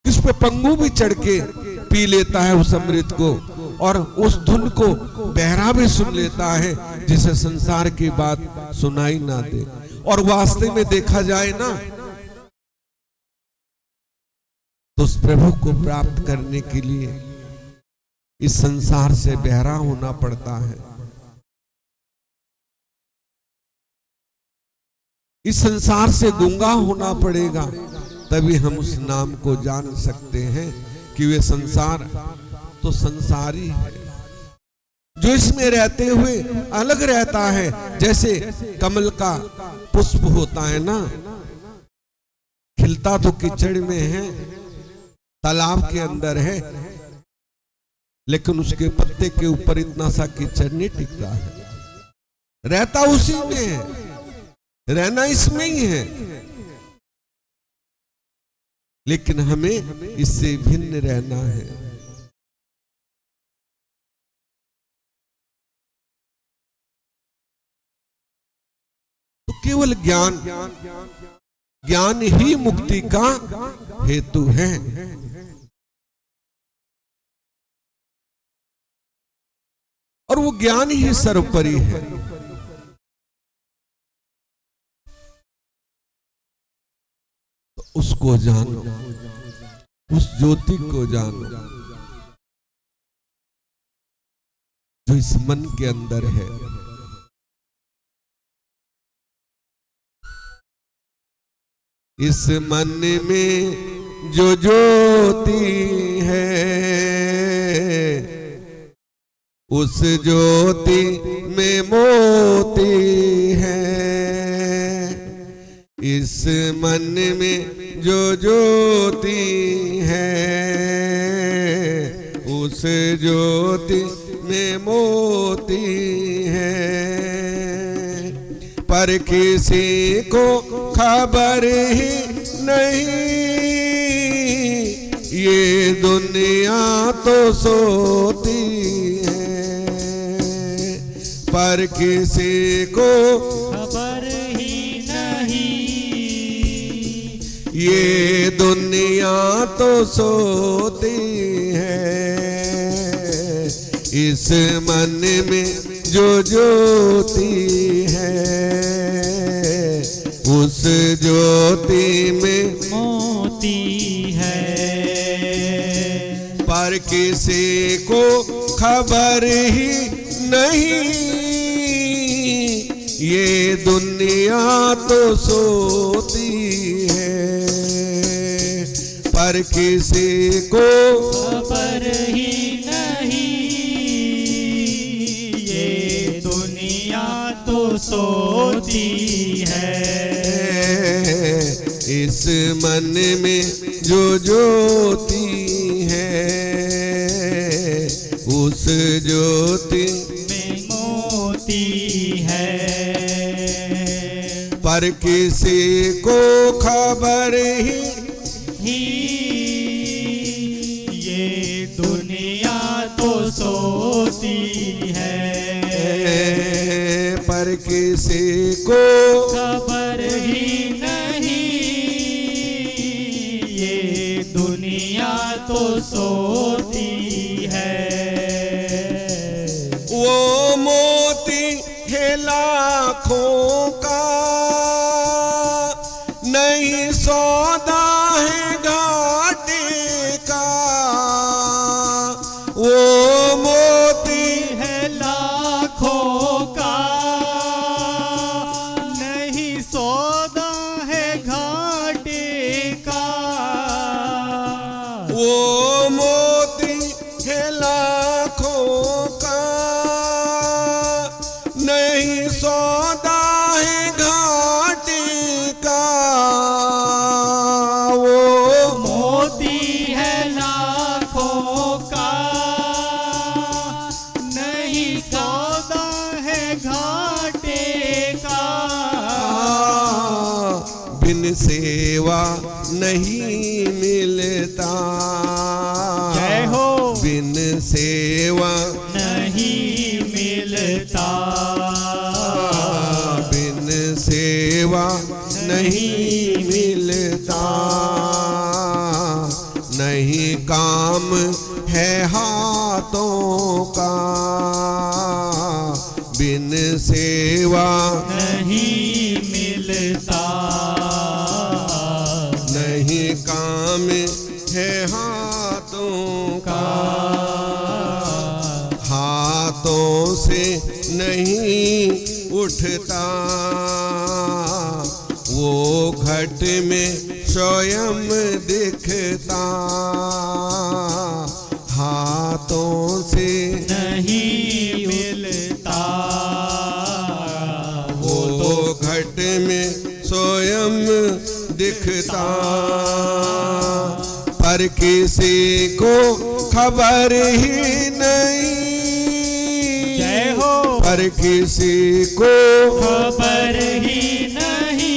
किस पे पंगु भी चढ़ के पी लेता है उस अमृत को, और उस धुन को बहरा भी सुन लेता है, जिसे संसार की बात सुनाई ना दे। और वास्तव में देखा जाए ना, तो उस प्रभु को प्राप्त करने के लिए इस संसार से बहरा होना पड़ता है। इस संसार से गूंगा होना पड़ेगा, तभी हम उस नाम को जान सकते हैं कि वे संसार तो संसारी है, जो इसमें रहते हुए अलग रहता है। जैसे कमल का पुष्प होता है ना, खिलता तो कीचड़ में है, तालाब के अंदर है, लेकिन उसके पत्ते के ऊपर इतना सा कीचड़ नहीं टिकता है। रहता उसी में है, रहना इसमें ही है, लेकिन हमें इससे भिन्न रहना है। तो केवल ज्ञान, ज्ञान ही मुक्ति का हेतु है। और वो ज्ञान ही सर्वोपरि है। तो उसको जानो, उस ज्योति को जानो जो इस मन के अंदर है। इस मन में जो ज्योति है, उस ज्योति में मोती है। इस मन में जो ज्योति है, उस ज्योति में मोती है। पर किसी को खबर ही नहीं, ये दुनिया तो सोती है। पर किसी को खबर ही नहीं, ये दुनिया तो सोती है। इस मन में जो ज्योति है, उस ज्योति में मोती है। पर किसी को खबर ही नहीं, ये दुनिया तो सोती है। पर किसी को खबर ही नहीं, ये दुनिया तो सोती है। इस मन में जो ज्योति है उस ज्योति में मोती है। पर किसी को खबर ही ये दुनिया तो सोती है। पर किसी को खबर ही नहीं ये दुनिया तो सोती है। वो मोती है लाखों का, नहीं सौदा है घाटे का। वो मोती है लाखों का, नहीं सौदा है घाटे का। वो मोती है लाखों का, नहीं सौदा है घाटे का। वो मोती है लाखों का, नहीं सौदा है घाटे का। बिन सेवा नहीं मिलता। जय हो। बिन सेवा नहीं मिलता। बिन सेवा नहीं मिलता। नहीं काम है हाथों का, बिन सेवा नहीं मिलता। नहीं काम है हाथों का। हाथों से नहीं उठता, वो घट में स्वयं दिखता। हाथों से नहीं मिलता। वो घट में स्वयं दिखता। पर किसी को खबर ही नहीं। जय हो। पर किसी को खबर ही नहीं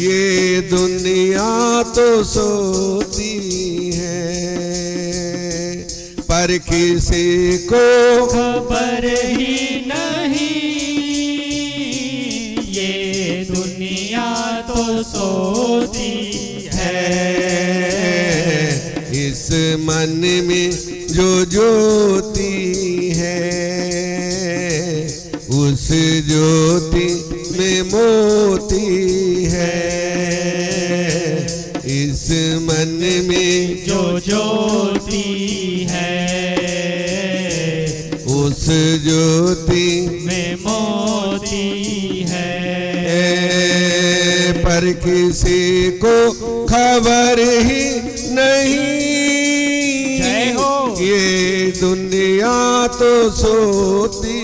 ये दुनिया तो सोती है। पर किसी को खबर ही नहीं ये दुनिया तो सोती है। इस मन में जो ज्योति है उस ज्योति में मोती है। इस मन में जो ज्योति है उस ज्योति में मोती है। पर किसी को खबर ही नहीं जय हो। ये दुनिया तो सोती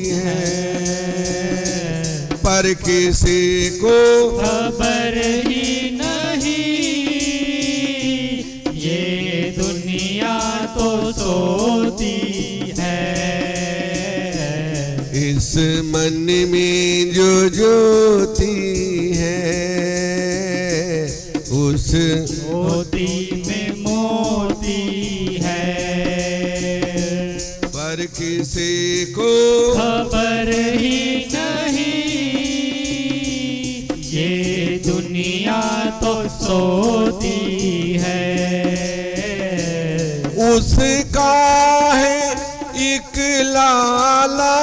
है। पर किसी को खबर ही नहीं ये दुनिया तो सोती है। इस मन में जो ज्योति है उस मोती में मोती है। पर किसी को खबर ही नहीं ये दुनिया तो सोती है। उसका है एक लाला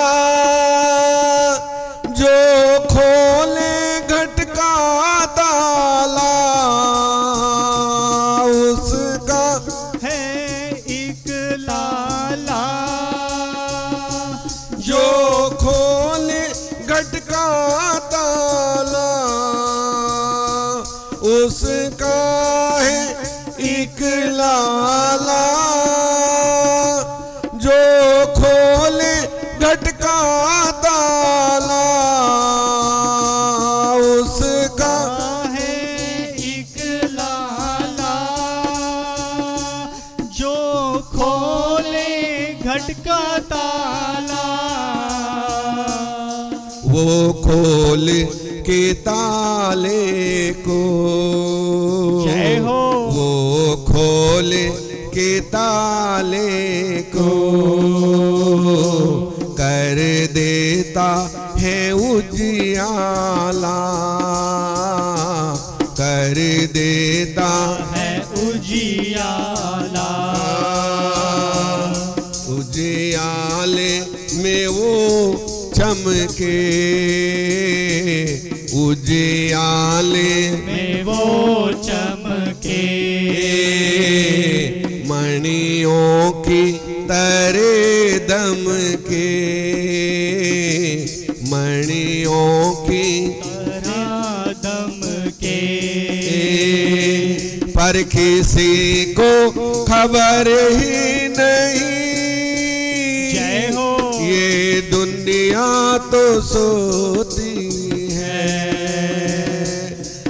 जो खोले घट का ताला। उसका है एक लाला जो खोले घट का ताला। उसका है एक लाला जो खोले घट का ताला। उसका अटका ताला, वो खोल के ताले को, जय हो। वो खोल के ताले को कर देता है उजियाला, कर देता है उजियाला। उजियाले में वो चमके, उजियाले में वो चमके, मणियों की तरे दम के, मणियों की दम के। पर किसी को खबर ही नहीं, जय हो। ये दुनिया तो सोती है,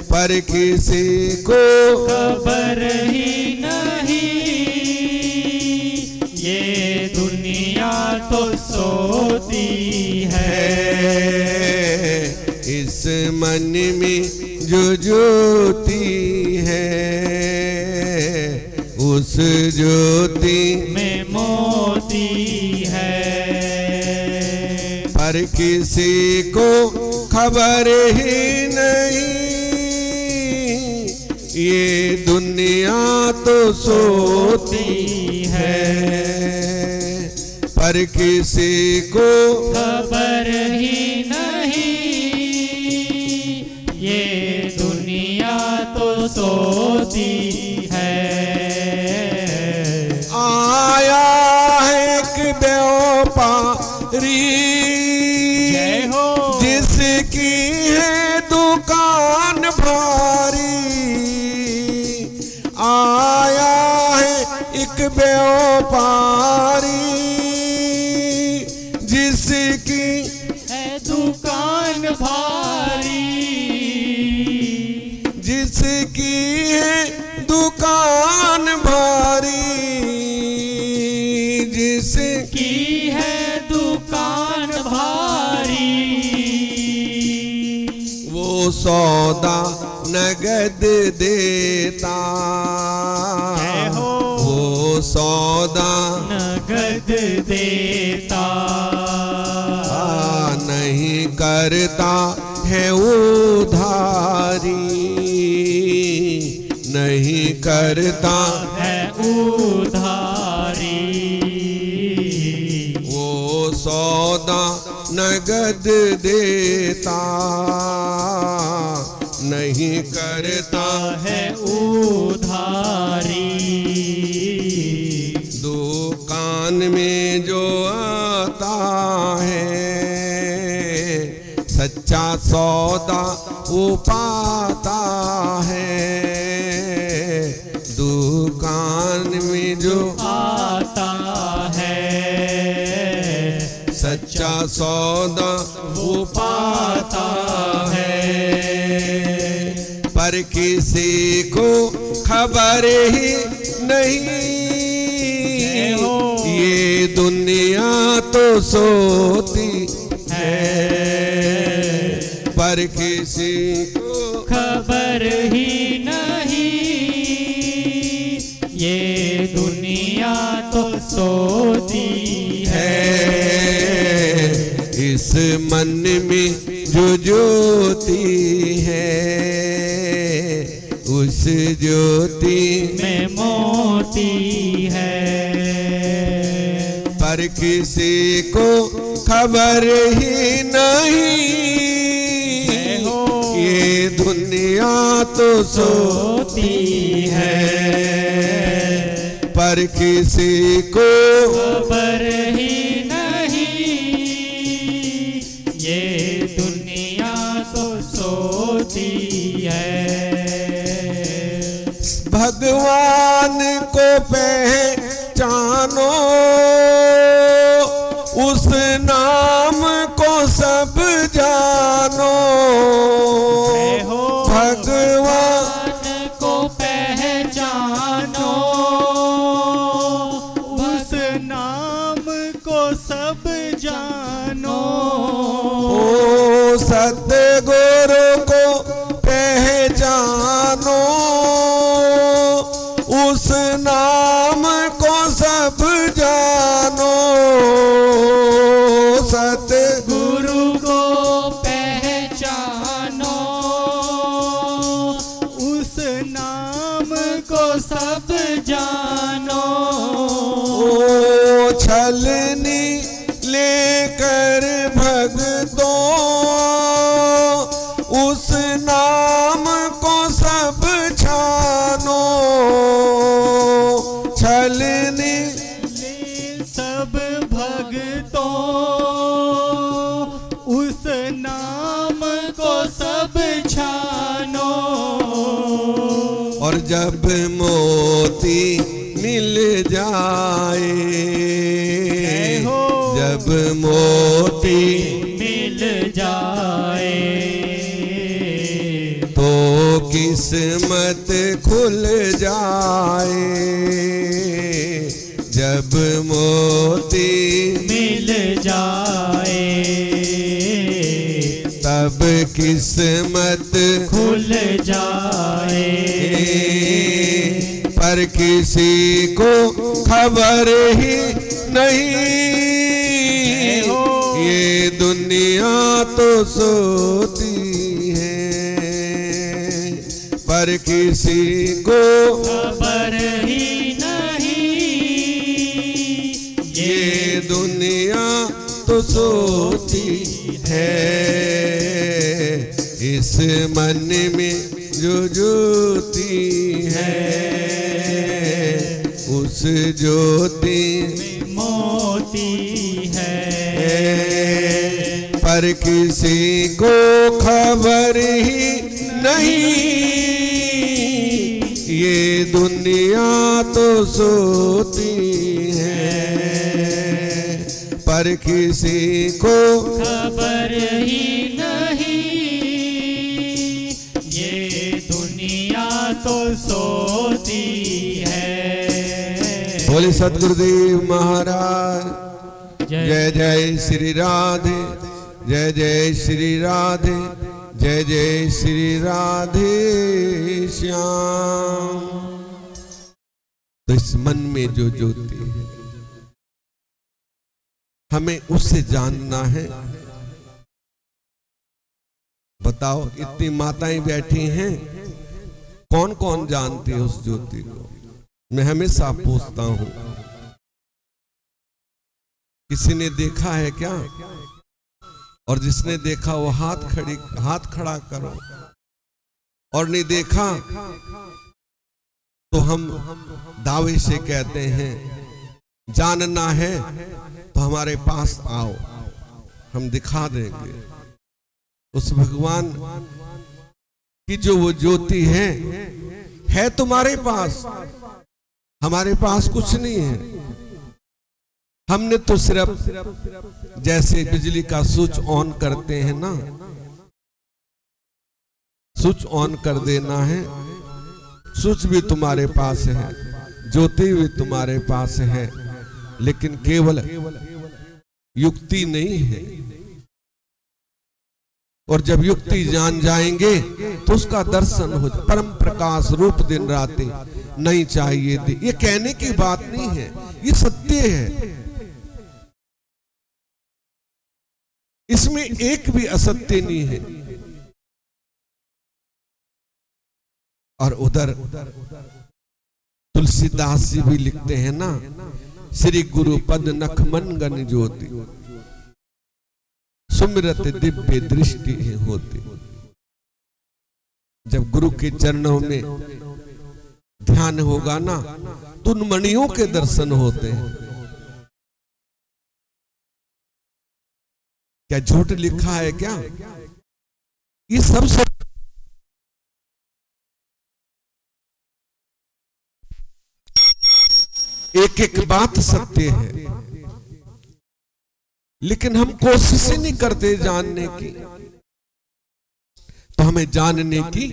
पर किसी को खबर ही नहीं, ये दुनिया तो सोती है। इस मन में जो ज्योति है, उस ज्योति में मोती है, पर किसी को खबर ही नहीं, ये दुनिया तो सोती है, पर किसी को खबर ही नहीं, ये दुनिया तो सोती है। आया है एक व्यापारी, जय हो। जिसकी है दुकान भारी, आया है एक व्यापारी, जिसकी है दुकान भारी, जिसकी है दुकान भारी, जिसकी की है दुकान भारी, वो सौदा नगद देता, जय हो। वो सौदा नगद देता, नहीं करता है उधारी, नहीं करता है उधारी, वो सौदा नगद देता, नहीं करता है उधारी। दुकान में जो आता है, सच्चा सौदा वो पाता है, दुकान में जो आता है, सच्चा सौदा वो पाता है, पर किसी को खबर ही नहीं, ये दुनिया तो सोती है, पर किसी को खबर ही नहीं, ये दुनिया तो सोती है। इस मन में जो ज्योति है, उस ज्योति में मोती है, पर किसी को खबर ही नहीं, ये दुनिया तो सोती है, पर किसी को खबर ही नहीं, ये दुनिया तो सोती है। भगवान को पहचानो, उस नाम को सब जानो, भगवान को पहचानो, उस नाम को सब जानो। ओ सतगुरु को पहचानो, उस नाम को सब जानो। गुरु को पहचानो, उस नाम को सब जानो। ओ छलनी लेकर भगतों, उस नाम को सब छानो। छलनी सब भगतों, उस नाम को सब छानो। और जब मोती मिल जाए, जब मोती मिल जाए, तो किस्मत खुल जाए। जब मोती मिल जाए, तब किस्मत खुल जाए। पर किसी को खबर ही नहीं, ये दुनिया तो सोती है। पर किसी को खबर ही नहीं, ये दुनिया तो सोती है। इस मन में जो ज्योति है, उस ज्योति मोती है। पर किसी को खबर ही नहीं, ये दुनिया तो सोती है। पर किसी को खबर ही नहीं, ये दुनिया तो सोती है। बोले सतगुरुदेव महाराज। जय जय श्री राधे, जय जय श्री राधे, जय जय श्री राधे श्याम। तो इस मन में जो ज्योति है, हमें उससे जानना है। बताओ, इतनी माताएं बैठी हैं, कौन कौन जानती है उस ज्योति को? मैं हमेशा पूछता हूं, किसी ने देखा है क्या? और जिसने देखा वो हाथ खड़ा करो। और नहीं देखा तो हम दावे से कहते हैं, जानना है तो हमारे पास आओ, हम दिखा देंगे। उस भगवान की जो वो ज्योति है तुम्हारे पास, हमारे पास कुछ नहीं है। हमने तो सिर्फ जैसे बिजली का स्विच ऑन करते हैं ना, स्विच ऑन कर देना है। स्विच भी तुम्हारे पास है, ज्योति भी तुम्हारे पास है, लेकिन केवल युक्ति नहीं है। और जब युक्ति जान जाएंगे तो उसका दर्शन हो जाए। परम प्रकाश रूप दिन राते नहीं चाहिए दे, ये कहने की बात नहीं है, ये सत्य है। इसमें एक भी असत्य नहीं है। और उधर तुलसीदास जी भी लिखते हैं ना, श्री गुरु पद नखमन गण ज्योति, सुमिरत दिव्य दृष्टि होती। जब गुरु के चरणों में ध्यान होगा ना, तो उन मणियों के दर्शन होते हैं। क्या झूठ लिखा है क्या? ये सब एक एक बात सत्य है, लेकिन हम कोशिश ही नहीं करते जानने की। तो हमें जानने की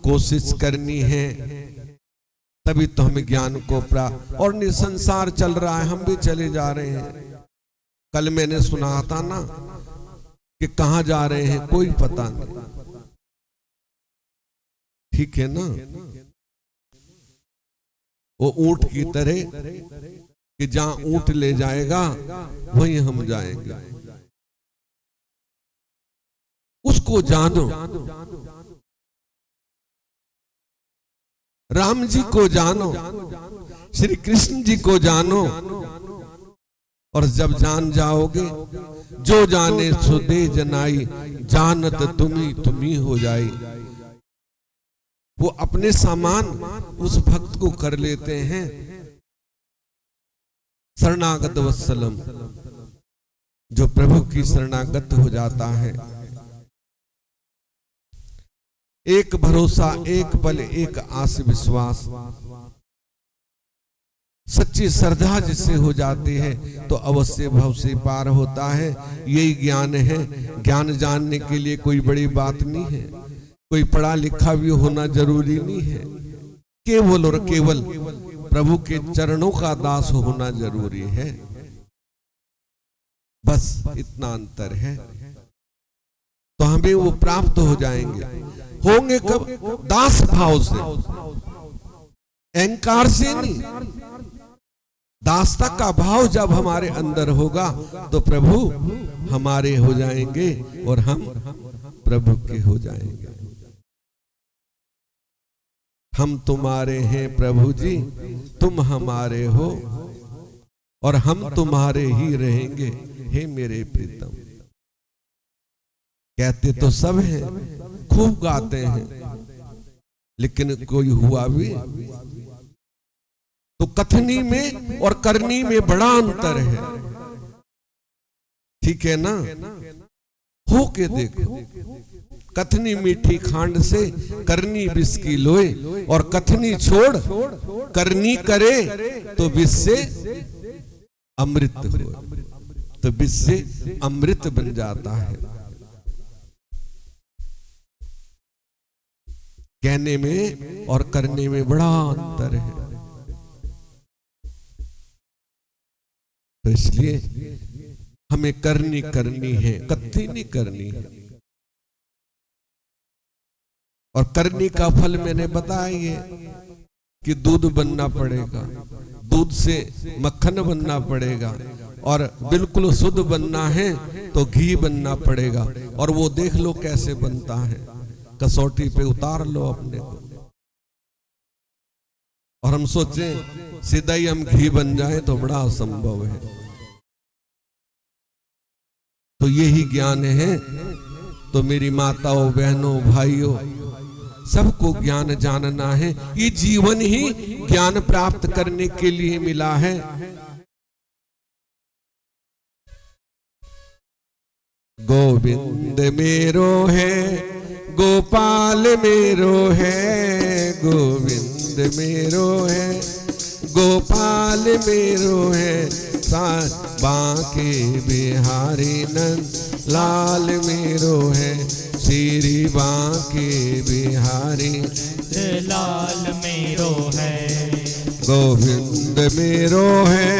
कोशिश करनी है, तभी तो हमें ज्ञान को प्राप्त। और संसार चल रहा है, हम भी चले जा रहे हैं। कल मैंने सुना था ना कि कहां जा रहे हैं कोई पता नहीं, ठीक है ना। वो ऊंट की तरह कि जहां ऊंट ले जाएगा वहीं हम जाएंगे। उसको जानो, राम जी को जानो, श्री कृष्ण जी को जानो, और जब जान जाओगे जो जाने सो दे जनाई, जानत तुम्ही हो जाई। वो अपने सामान उस भक्त को कर लेते हैं शरणागत वत्सलम, जो प्रभु की शरणागत हो जाता है। एक भरोसा, एक बल, एक आस विश्वास, सच्ची श्रद्धा जिससे हो जाती है तो अवश्य भव से पार होता है। यही ज्ञान है। ज्ञान जानने के लिए कोई बड़ी बात नहीं है, कोई पढ़ा लिखा भी होना जरूरी नहीं है। केवल और केवल प्रभु के चरणों का दास होना जरूरी है, बस इतना अंतर है। तो हमें वो प्राप्त हो जाएंगे। होंगे कब? दास भाव से, अहंकार से नहीं। दासता का भाव जब हमारे अंदर होगा तो प्रभु हमारे हो जाएंगे और हम प्रभु के हो जाएंगे। हम तुम्हारे हैं प्रभु जी, तुम हमारे हो और हम तुम्हारे ही रहेंगे, हे मेरे प्रीतम। कहते तो सब हैं, खूब गाते हैं, लेकिन कोई हुआ भी तो कथनी में और करनी में बड़ा अंतर है, ठीक है ना। हो के देखो, कथनी मीठी खांड से, करनी विष की लोए, और कथनी छोड़ करनी करे तो विष से अमृत हो, तो विष से अमृत बन जाता है। कहने में और करने में बड़ा अंतर है। तो इसलिए हमें करनी है, कथनी नहीं करनी है। और करनी का फल मैंने बताया कि दूध बनना पड़ेगा, दूध से मक्खन बनना पड़ेगा, और बिल्कुल शुद्ध बनना है तो घी बनना पड़ेगा। और वो देख लो कैसे बनता है, कसौटी पे उतार लो अपने को। और हम सोचें सीधा ही हम घी बन जाए तो बड़ा असंभव है। तो यही ज्ञान है। तो मेरी माताओं, बहनों, भाइयों, सबको ज्ञान जानना है। ये जीवन ही ज्ञान प्राप्त करने के लिए मिला है। गोविंद मेरो है, गोपाल मेरो है, गोविंद मेरो है, गोपाल मेरो है, बांके बिहारी नंद लाल मेरो है, श्री बांके बिहारी लाल मेरो है। गोविंद मेरो है,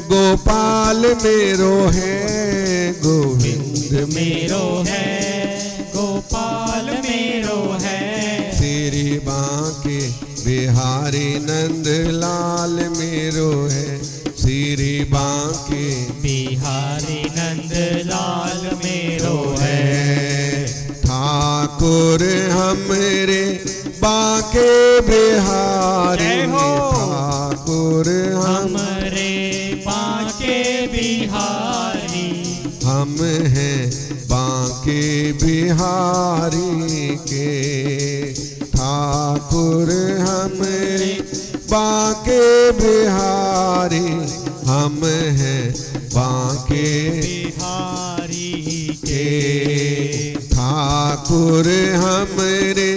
गोपाल मेरो है, गोविंद मेरो है, गोपाल मेरो है, श्री बांके बिहारी नंद लाल मेरो है, श्री बांके बिहारी नंद लाल मेरो है। ठाकुर हमरे बांके बिहारी, ठाकुर हमरे बांके बिहारी, हम हैं बांके बिहारी के। ठाकुर हमरे बांके बिहारी, हम हैं बांके बिहारी के। ठाकुर हमरे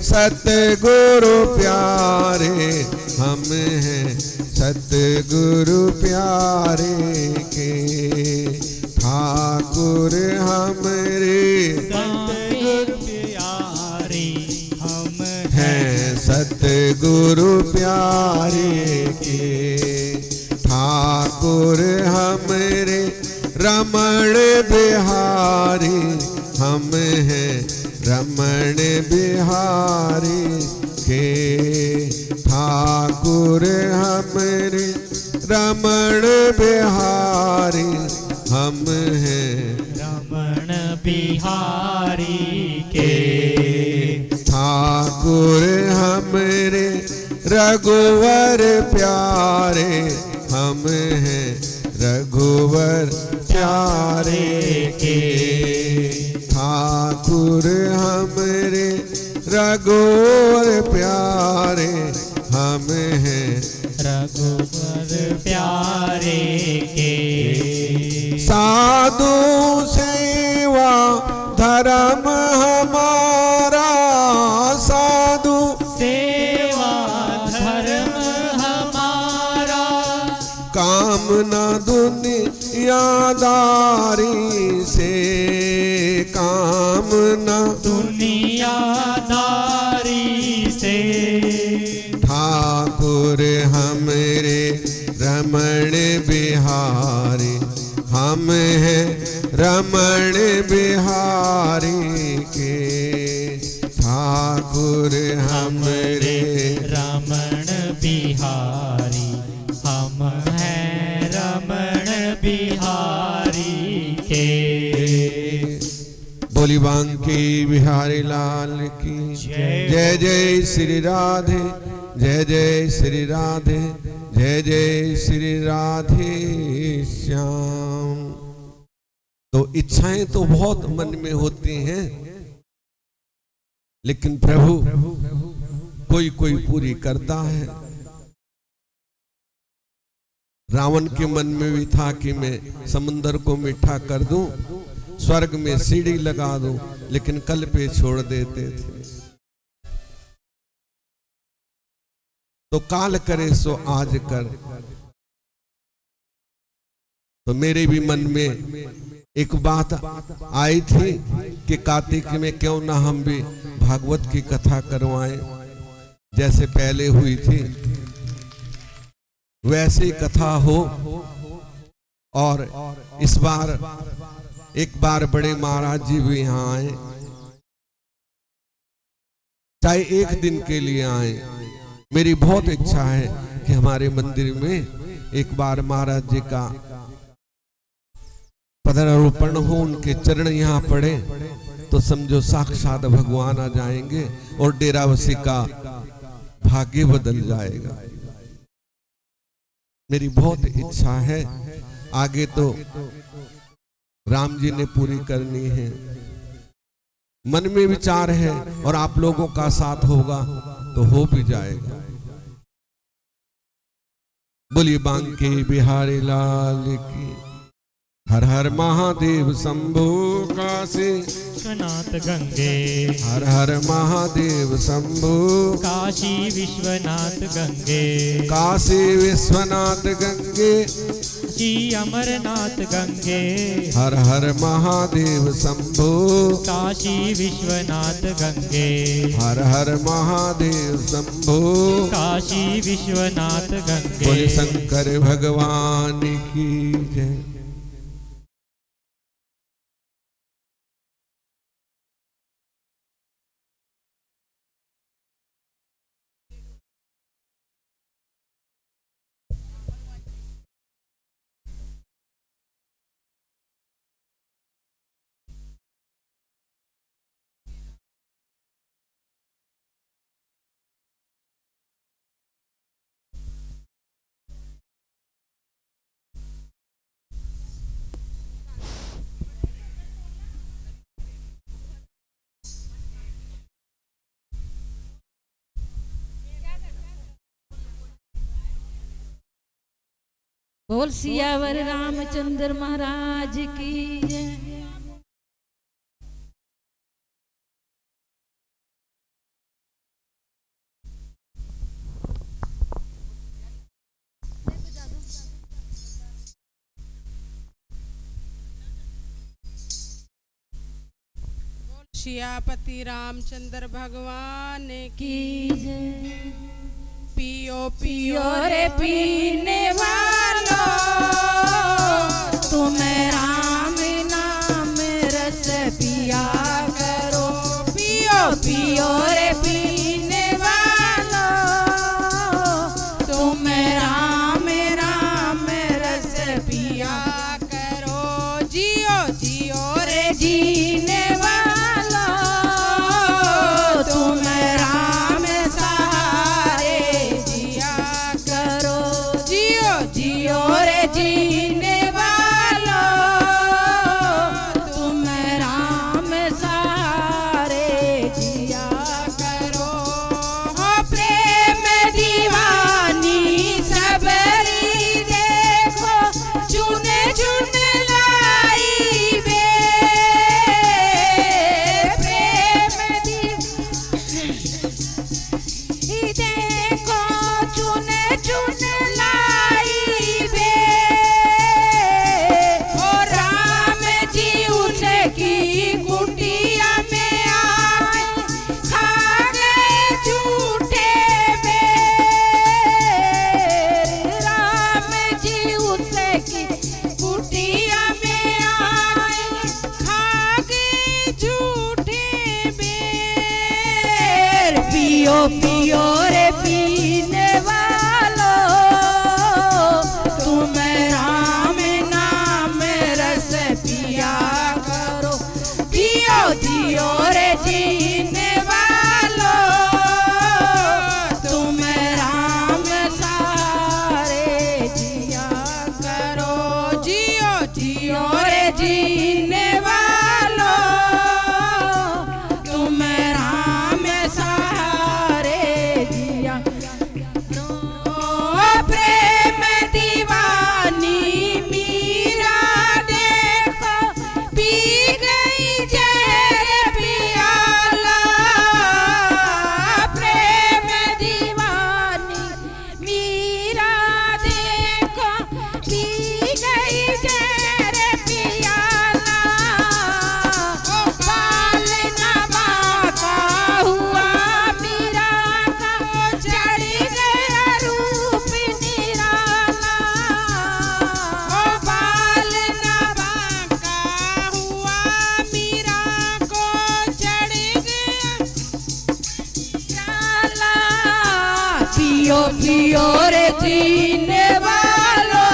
सतगुरु प्यारे, हम हैं सतगुरु प्यारे के। ठाकुर हमरे सतगुरु प्यारी, हम हैं सतगुरु प्यारे के। ठाकुर हमरे रमण बिहारी हम हैं रमण बिहारी के ठाकुर हमरे रमण बिहारी हम हैं रमण बिहारी के ठाकुर हमरे रघुवर प्यारे हम हैं रघुवर प्यारे के ठाकुर हमरे रघुवर प्यारे हम हैं रघुवर प्यारे के साधु सेवा धर्म हमारा साधु सेवा धर्म हमारा कामना दुनियादारी से कामना दुनियादारी से ठाकुर हमरे रमण बिहारी हम हैं रमण बिहारी के ठाकुर हमरे रमण बिहारी हम हैं रमण बिहारी के बोली बांके बिहारी लाल की जय जय श्री राधे जय जय श्री राधे जय जय श्री राधे श्याम। तो इच्छाएं तो बहुत मन में होती हैं लेकिन प्रभु कोई कोई पूरी करता है। रावण के मन में भी था कि मैं समुद्र को मीठा कर दूं, स्वर्ग में सीढ़ी लगा दूं, लेकिन कल पे छोड़ देते थे। तो काल करे सो आज कर। तो मेरे भी मन में एक बात आई थी कि कार्तिक में क्यों ना हम भी भागवत की कथा करवाएं, जैसे पहले हुई थी वैसे ही कथा हो। और इस बार एक बार बड़े महाराज जी भी यहाँ आए, चाहे एक दिन के लिए आए। मेरी बहुत इच्छा है कि हमारे मंदिर में एक बार महाराज जी का पदारोपण हो, उनके चरण यहाँ पड़े तो समझो साक्षात भगवान आ जाएंगे और डेरावासी का भाग्य बदल जाएगा। मेरी बहुत इच्छा है। आगे तो राम जी ने पूरी करनी है, मन में विचार है और आप लोगों का साथ होगा तो हो भी जाएगा। बोलिए बांके बिहारी लाल की। हर हर महादेव शंभो काशी विश्वनाथ गंगे, हर हर महादेव शंभो काशी विश्वनाथ गंगे, काशी विश्वनाथ गंगे, काशी अमरनाथ गंगे, हर हर महादेव शंभो काशी विश्वनाथ गंगे, हर हर महादेव शंभो काशी विश्वनाथ गंगे। बोले शंकर भगवान की जय। बोल सियावर रामचंद्र महाराज की जय। सियापति रामचंद्र भगवान की जय। पियो पियो रे पीने वालों तुम्हें राम पिया करो जियो जियो रे जीने वालो तुम राम सहारे जिया करो जियो जियो रे जीने वालो तुम राम सहारे जिया करो हो प्रेम दीवानी सबरी देखो चुन चुन लाई बे प्रेम दीवानी देखो चुन चुन लाई बे ओ राम जी उनकी कुटिया में आए खा गए झूठे बेर राम जी उनकी कुटिया में आए खा गए झूठे बेर पियो पियो रे पीने वालो तुम राम नाम रस पिया करो पियो जियो रे जीने वालो तुम राम सारे जिया करो जियो जियो रे जीने वालो तुम राम सहारे जिया करो प्रेम दीवानी मीरा देखो पी गई जहर पियाला प्रेम दीवानी मीरा देखो पी गई जहर पियाला ओ बाल नवा का हुआ मीरा का चढ़ गया रूप निराला ओ बाल नवा का हुआ मीरा को चढ़ गया निराला पियो पियो रे जीने वालो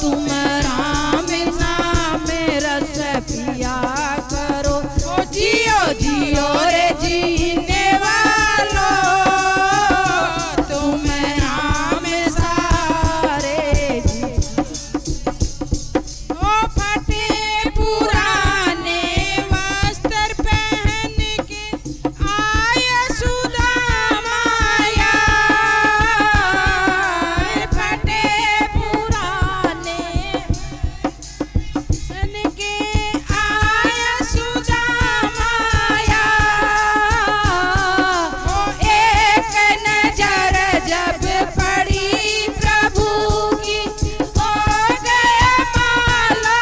तुम राम नाम रस पिया करो जियो जियो रे जीने वालो तुम राम सारे ओ फटे पुराने वस्त्र पहन के आया सुदामाया फटे पुराने पहन के आया सुदामाया ओ एक नजर जब पड़ी प्रभु की हो गया माला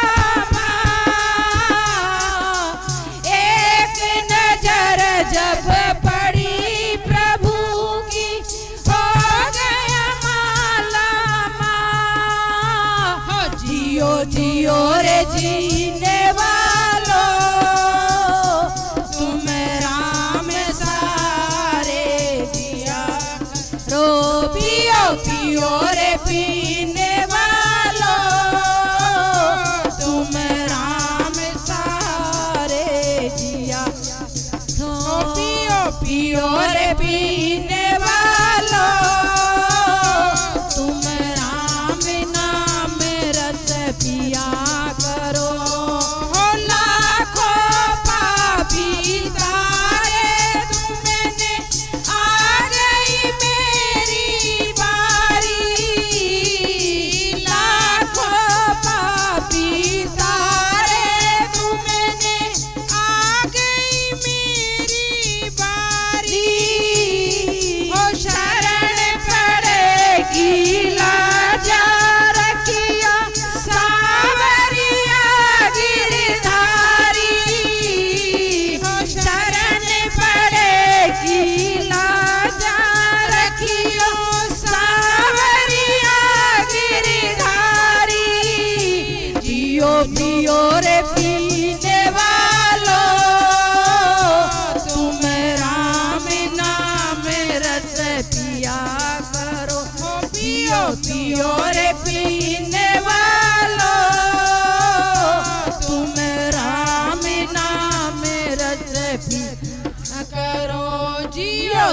एक नजर जब पड़ी प्रभु की हो गया माला हो जियो जियो रे जीने वालो तुम राम सारे जिया रो पियो पियो रे पीने वालो तुम राम सारे जिया रो पियो पियो रे पीने वालो तुम राम नाम रस पिया करो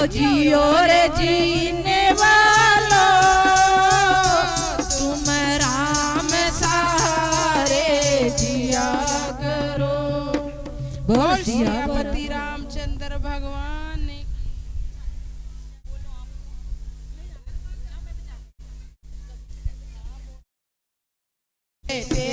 जियो रे जीने वालों तुम राम सहारे जिया करो। बोल सियापति रामचंद्र भगवान ने।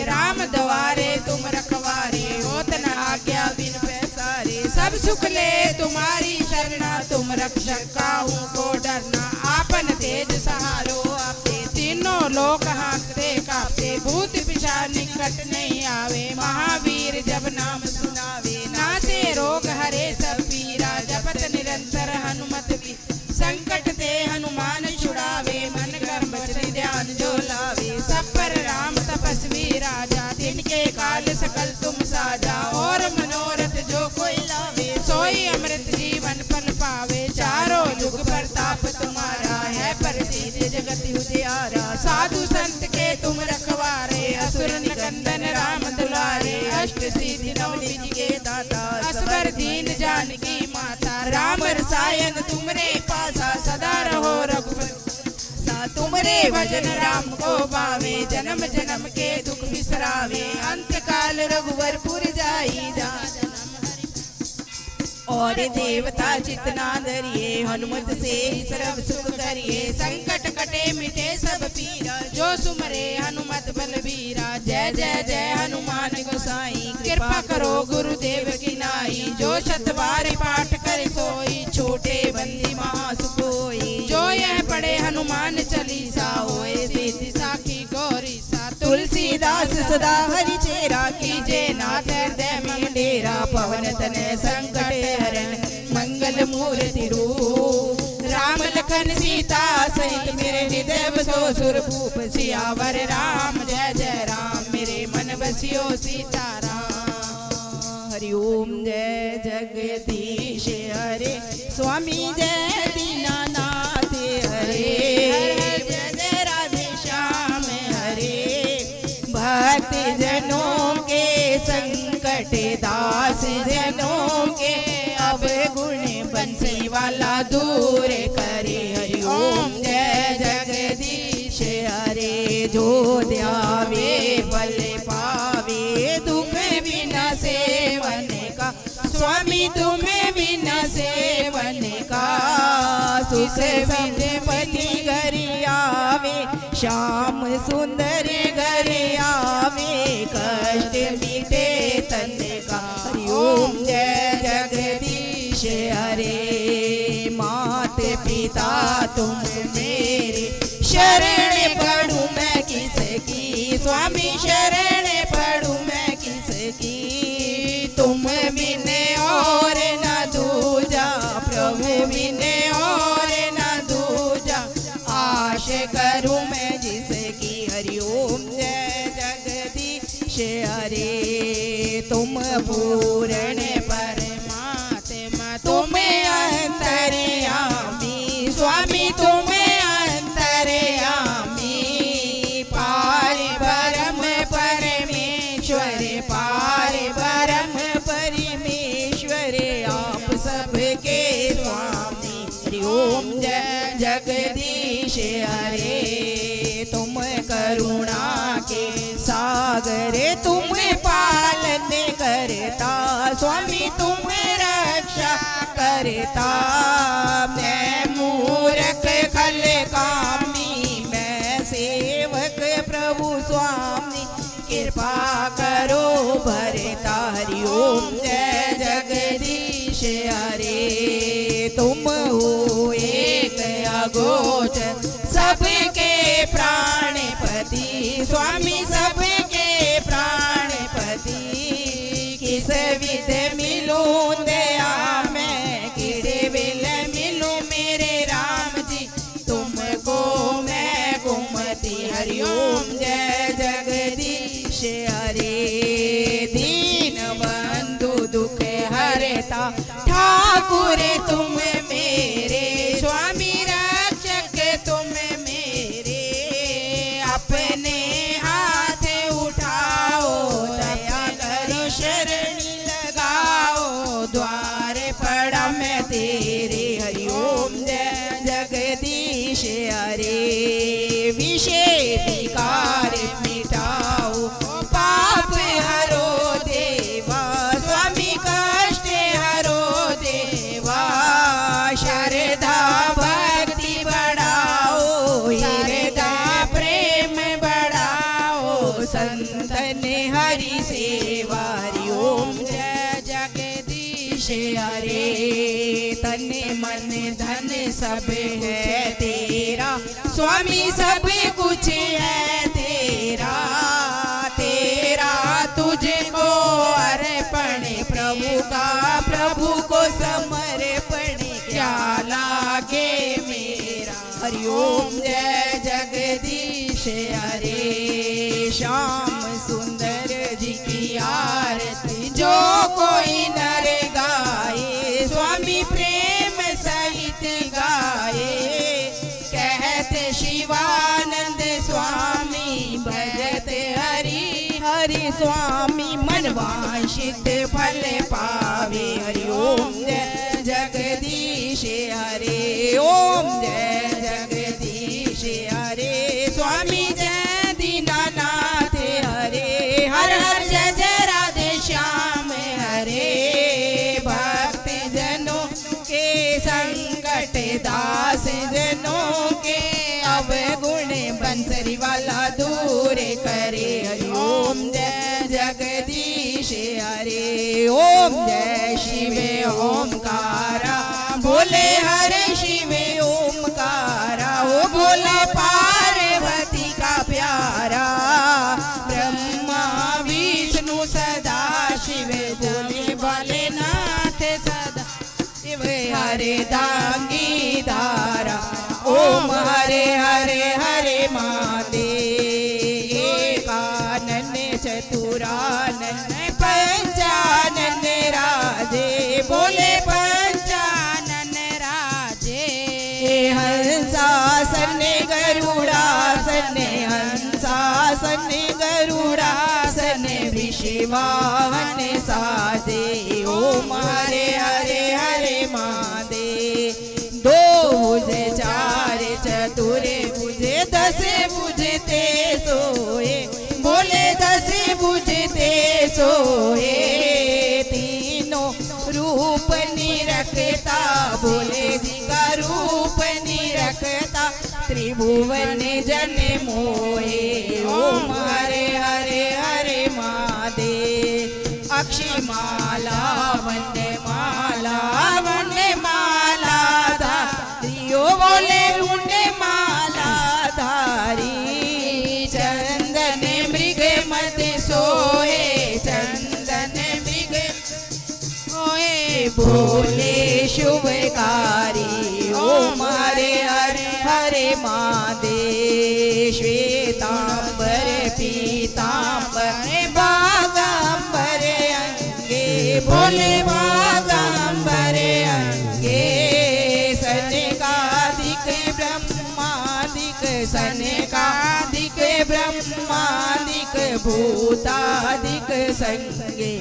राम द्वारे तुम रखवारे होत न आज्ञा बिन पैसारे। सब सुख ले तुम्हारी शरणा तुम रक्षक काहू को डरना। आपन तेज सहारो आपते तीनों लोक हाँकते कांपते। भूत पिशाच निकट नहीं आवे महावीर जब नाम सुनावे। नासे रोग हरे सब पीरा जपत निरंतर हनुमत की। संकट ते हनुमान छुड़ावे मन कर्म वचन ध्यान जो लावे। सब पर राम तपस्वी राजा तिनके काल सकल तुम साजा। और मनोरथ जो कोई लावे सोई अमृत जीवन फल पावे। चारों युग प्रताप तुम्हारा है प्रसिद्ध जगत उजियारा। साधु संत के तुम रखवारे असुर निकंदन राम दुलारे। अष्ट सिद्धि नव निधि के दाता असवर दीन जानकी माता। राम रसायन तुमरे पासा सदा रहो रघुपति सा। तुमरे भजन राम को पावे जन्म जन्म के दुख बिसरावे। अंत काल रघुवरपुर जाई जा और देवता चितना धरिए। हनुमत से सर्व सुख करिए संकट कटे मिटे सब पीरा। जो सुमरे हनुमत बलबीरा जय जय जय हनुमान गोसाई। कृपा करो गुरुदेव की नाई जो शत बार पाठ कर सोई। छोटे बंदी महासुख होई जो यह पढ़े हनुमान चालीसा। होए सिद्धि साखी गौरी सा। तुलसीदास सदा हरि चेरा कीजे नाथ हृदय में डेरा। पवन तनय संकट हरण मंगल मूर्ति रूप। राम लखन सीता सहित मेरे हृदय बसो सुरभूप। सियावर राम जय जय राम मेरे मन बसियो सीताराम। हरि ओम जय जगदीश हरे स्वामी जय दीनानाथ हरे। जय जय राधे श्याम हरे। भक्त जनों के संकट दास जनों के अब गुण बंसी वाला दूर करे। हरि ओम जय जगदीश हरे। जो ध्यावे फल पावे दुख बिना सेवन का। स्वामी तुम्हें बिना सेवन का। सुख पति घर आवे श्याम सुंदर घर आवे। कष्ट मिटे तन का। हरि ओम जय जगदीश हरे। मात पिता तुम मेरे शरण पढ़ूं मैं किसकी। स्वामी शरण पढ़ूं मैं किसकी। तुम बिन और न दूजा प्रभु बिन और न दूजा। आश करूं मैं जिसकी। हरि ओम जय जगदीश हरे। तुम पूर्ण परमात्मा तुम अंतर्यामी। स्वामी तुम अंतर्यामी। पार ब्रह्म परमेश्वर पार ब्रह्म परमेश्वर आप सबके स्वामी। हरि ओम जय जगदीश हरे। तुम करुणा के सागर तुम पालन करता। स्वामी तुम रक्षा करता। मैं मूर्ख खल कामी मैं सेवक प्रभु स्वामी। कृपा करो भरता। हरि ओम जय जगदीश हरे। तुम हो एक अगोचर सबके प्राणपति। स्वामी सबके प्राणपति। किस विध मिलूं दया मैं किस विल मिलूं मेरे राम जी। तुमको मैं घूमती। हरि ओम जय जगदीश हरे। दीन बंधु दुख हरता ठाकुर तुम मेरे। स्वामी रक्षक तुम मेरे। अपने हाथ उठाओ दया करो शरण लगाओ। द्वार पड़ा मैं तेरे। हरि ओम संतन हरि सेवारी ओम जय जगदीश हरे तन मन धन सब है तेरा स्वामी सब कुछ है तेरा तेरा तुझको अर्पण प्रभु का प्रभु को समर्पण क्या लागे मेरा हरि ओम जय जगदीश हरे श्याम सुंदर जी की आरती जो कोई नर गाए स्वामी प्रेम सहित गाए कहते शिवानंद स्वामी भजत हरि हरि स्वामी मन वांछित फल पावे हरि ओम जय जगदीश हरे ओम जय जगदीश हरे स्वामी जय दीनानाथ हरे हर हर जय जय राधे श्याम हरे भक्त जनों के संकट दास जनों के अवगुण बंसरी वाला दूर करे हरि ओम जय जगदीश हरे ओम जय शिव ओमकारा बोले हरे शिव ओमकारा ओ बोले पार्वती का प्यारा ब्रह्मा विष्णु सदा शिव बोले भोलेनाथ सदा शिव हरे दांगी धारा ओम हरे हरे हरे महादेव कानन चतुरानन पंचानन राजे बोले पंचानन राजे हंसासन गरुड़ासन हंसासन गरुड़ासन विश्वाहन साजे ओम हरे हरे हरे महादेव दो भुज चार चतुर भुज दस भुजते सोए बोले दस भुजते सोए तीनों रूप निरखता बोले जी का रूप निरखता त्रिभुवन जन मोहे ओम हरे हरे हरे महादेव अक्षय माला वंदे माला धारियो बोले रुंडे माला धारी चंदन मृग मत सोए चंदन मृग सोए बोले शुभकारी ओम हरे हरे हरे महादेव श्वेतांबर पीतांबर बागांबर अंगे बोले बागांबर अंगे सनकादिक सनकादिक ब्रह्मादिक भूतादिक संगे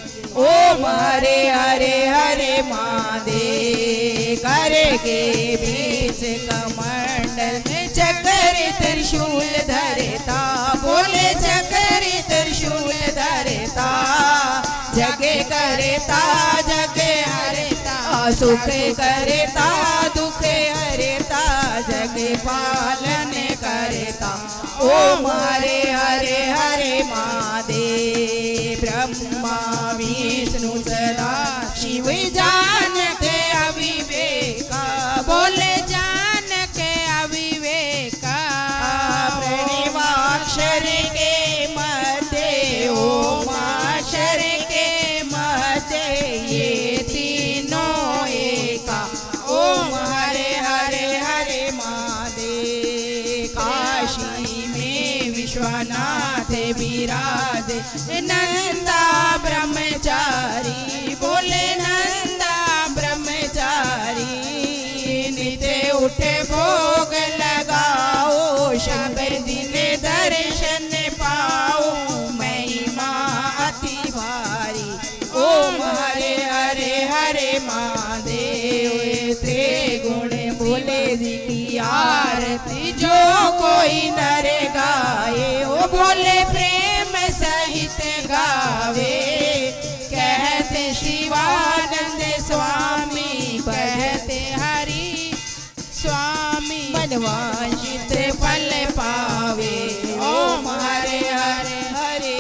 ओम हरे हरे हरे महादेव कर के बीच कमंडल में चक्र त्रिशूल धरता बोले चक्र त्रिशूल धरता जगे करता जगे हरता सुख करता दुख हरता जगे पालन करता ओम हरे हरे हरे महादेव ब्रह्मा विष्णु सदा शिव जानते अविवेका बोले जानके अविवेका प्रणवाक्षर के मध्य ओम अक्षर के मध्य ये तीनों एका ओम हरे हरे हरे महादेव काशी में विश्वनाथ विराज नंदा ब्रह्मचारी बोले नंदा ब्रह्मचारी नित्य उठे भोग लगाओ शब दिन दर्शन पाओ महिमा अति भारी ओम हरे हरे हरे महादेव ते गुण बोले जी की आरती जो कोई नर गाए ओ बोले प्रेम सहित गावे कहते शिवानंद स्वामी कहते हरि स्वामी मनवांचित फल पावे ओम हरे हरे हरे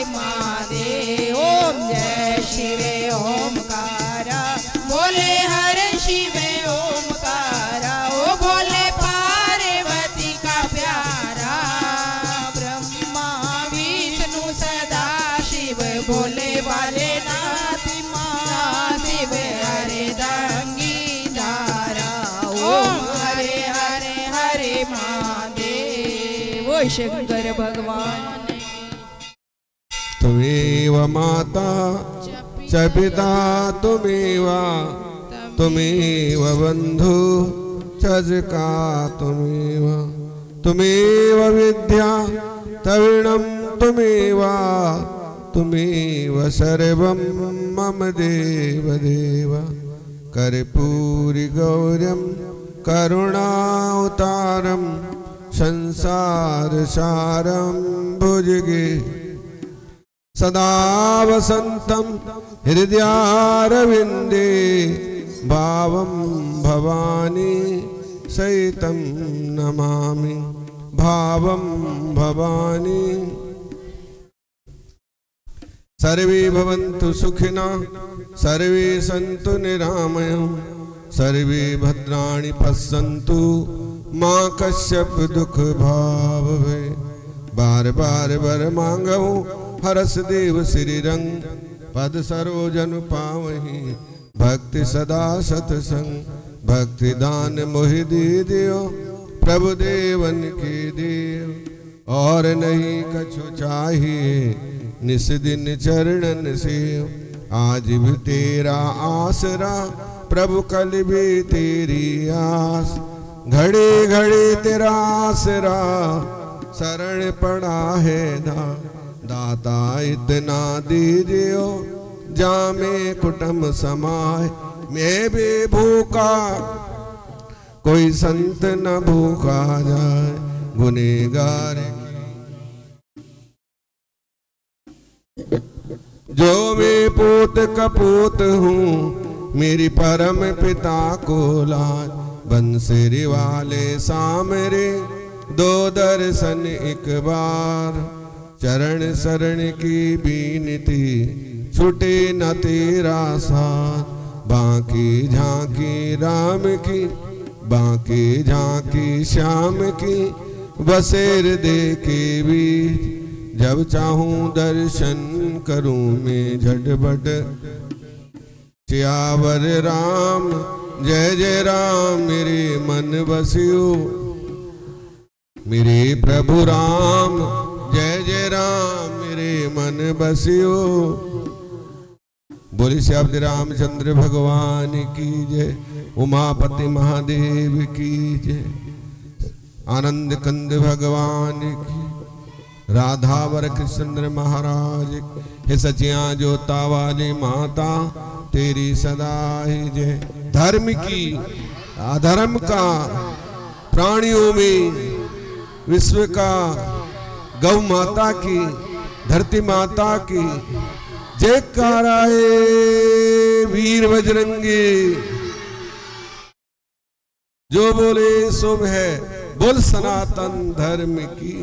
शंकर भगवान की। त्वमेव माता च पिता त्वमेव बंधु च जका त्वमेव विद्या तविणं त्वमेव सर्वं मम देव देव। कर्पूरि गौरं करुणावतारं संसारसारं भुजगे सदा वसन्तं हृदयारविन्दे भावं भवानी सहितं नमामि भावं भवानी। सर्वे भवन्तु सुखिनः सर्वे सन्तु निरामयम् सर्वे भद्राणि पश्यन्तु मां कश्चित् दुख भाव भवे। बार बार वर मांगो हरस देव श्री रंग पद सरोजन पावहि भक्ति सदा सतसंग। भक्ति दान मोहि दीदियो प्रभु देवन के देव और नहीं कछु चाहिए निस दिन चरणन से। आज भी तेरा आसरा प्रभु कल भी तेरी आस घड़े घड़े तेरा आसरा शरण पड़ा है दाता इतना दीजियो जामे कुटुम समाए। मैं भी भूखा कोई संत न भूखा जाए गुनेगार जो मैं पूत कपूत हूँ मेरी परम पिता को लाज। बंसुरी वाले सामरे दो दर्शन एक बार चरण शरण की बीनती छूटे न तेरा साथ। बाकी झांकी राम की बाकी झांकी श्याम की बसेर दे के बीच जब चाहूं दर्शन करूं मैं झटपट। सियावर राम जय जय राम मेरे मन बसियो मेरे प्रभु राम जय जय राम मेरे मन बसियो। बोले शब्द रामचंद्र भगवान की जय उमापति महादेव की जय आनंद कंद भगवान की राधावर कृष्ण महाराज हे सचिया जोता वाली माता तेरी सदा ही जय। धर्म की अधर्म का प्राणियों में विश्व का गौ माता की धरती माता की जयकारा है वीर बजरंगी जो बोले शुभ है बोल सनातन धर्म की।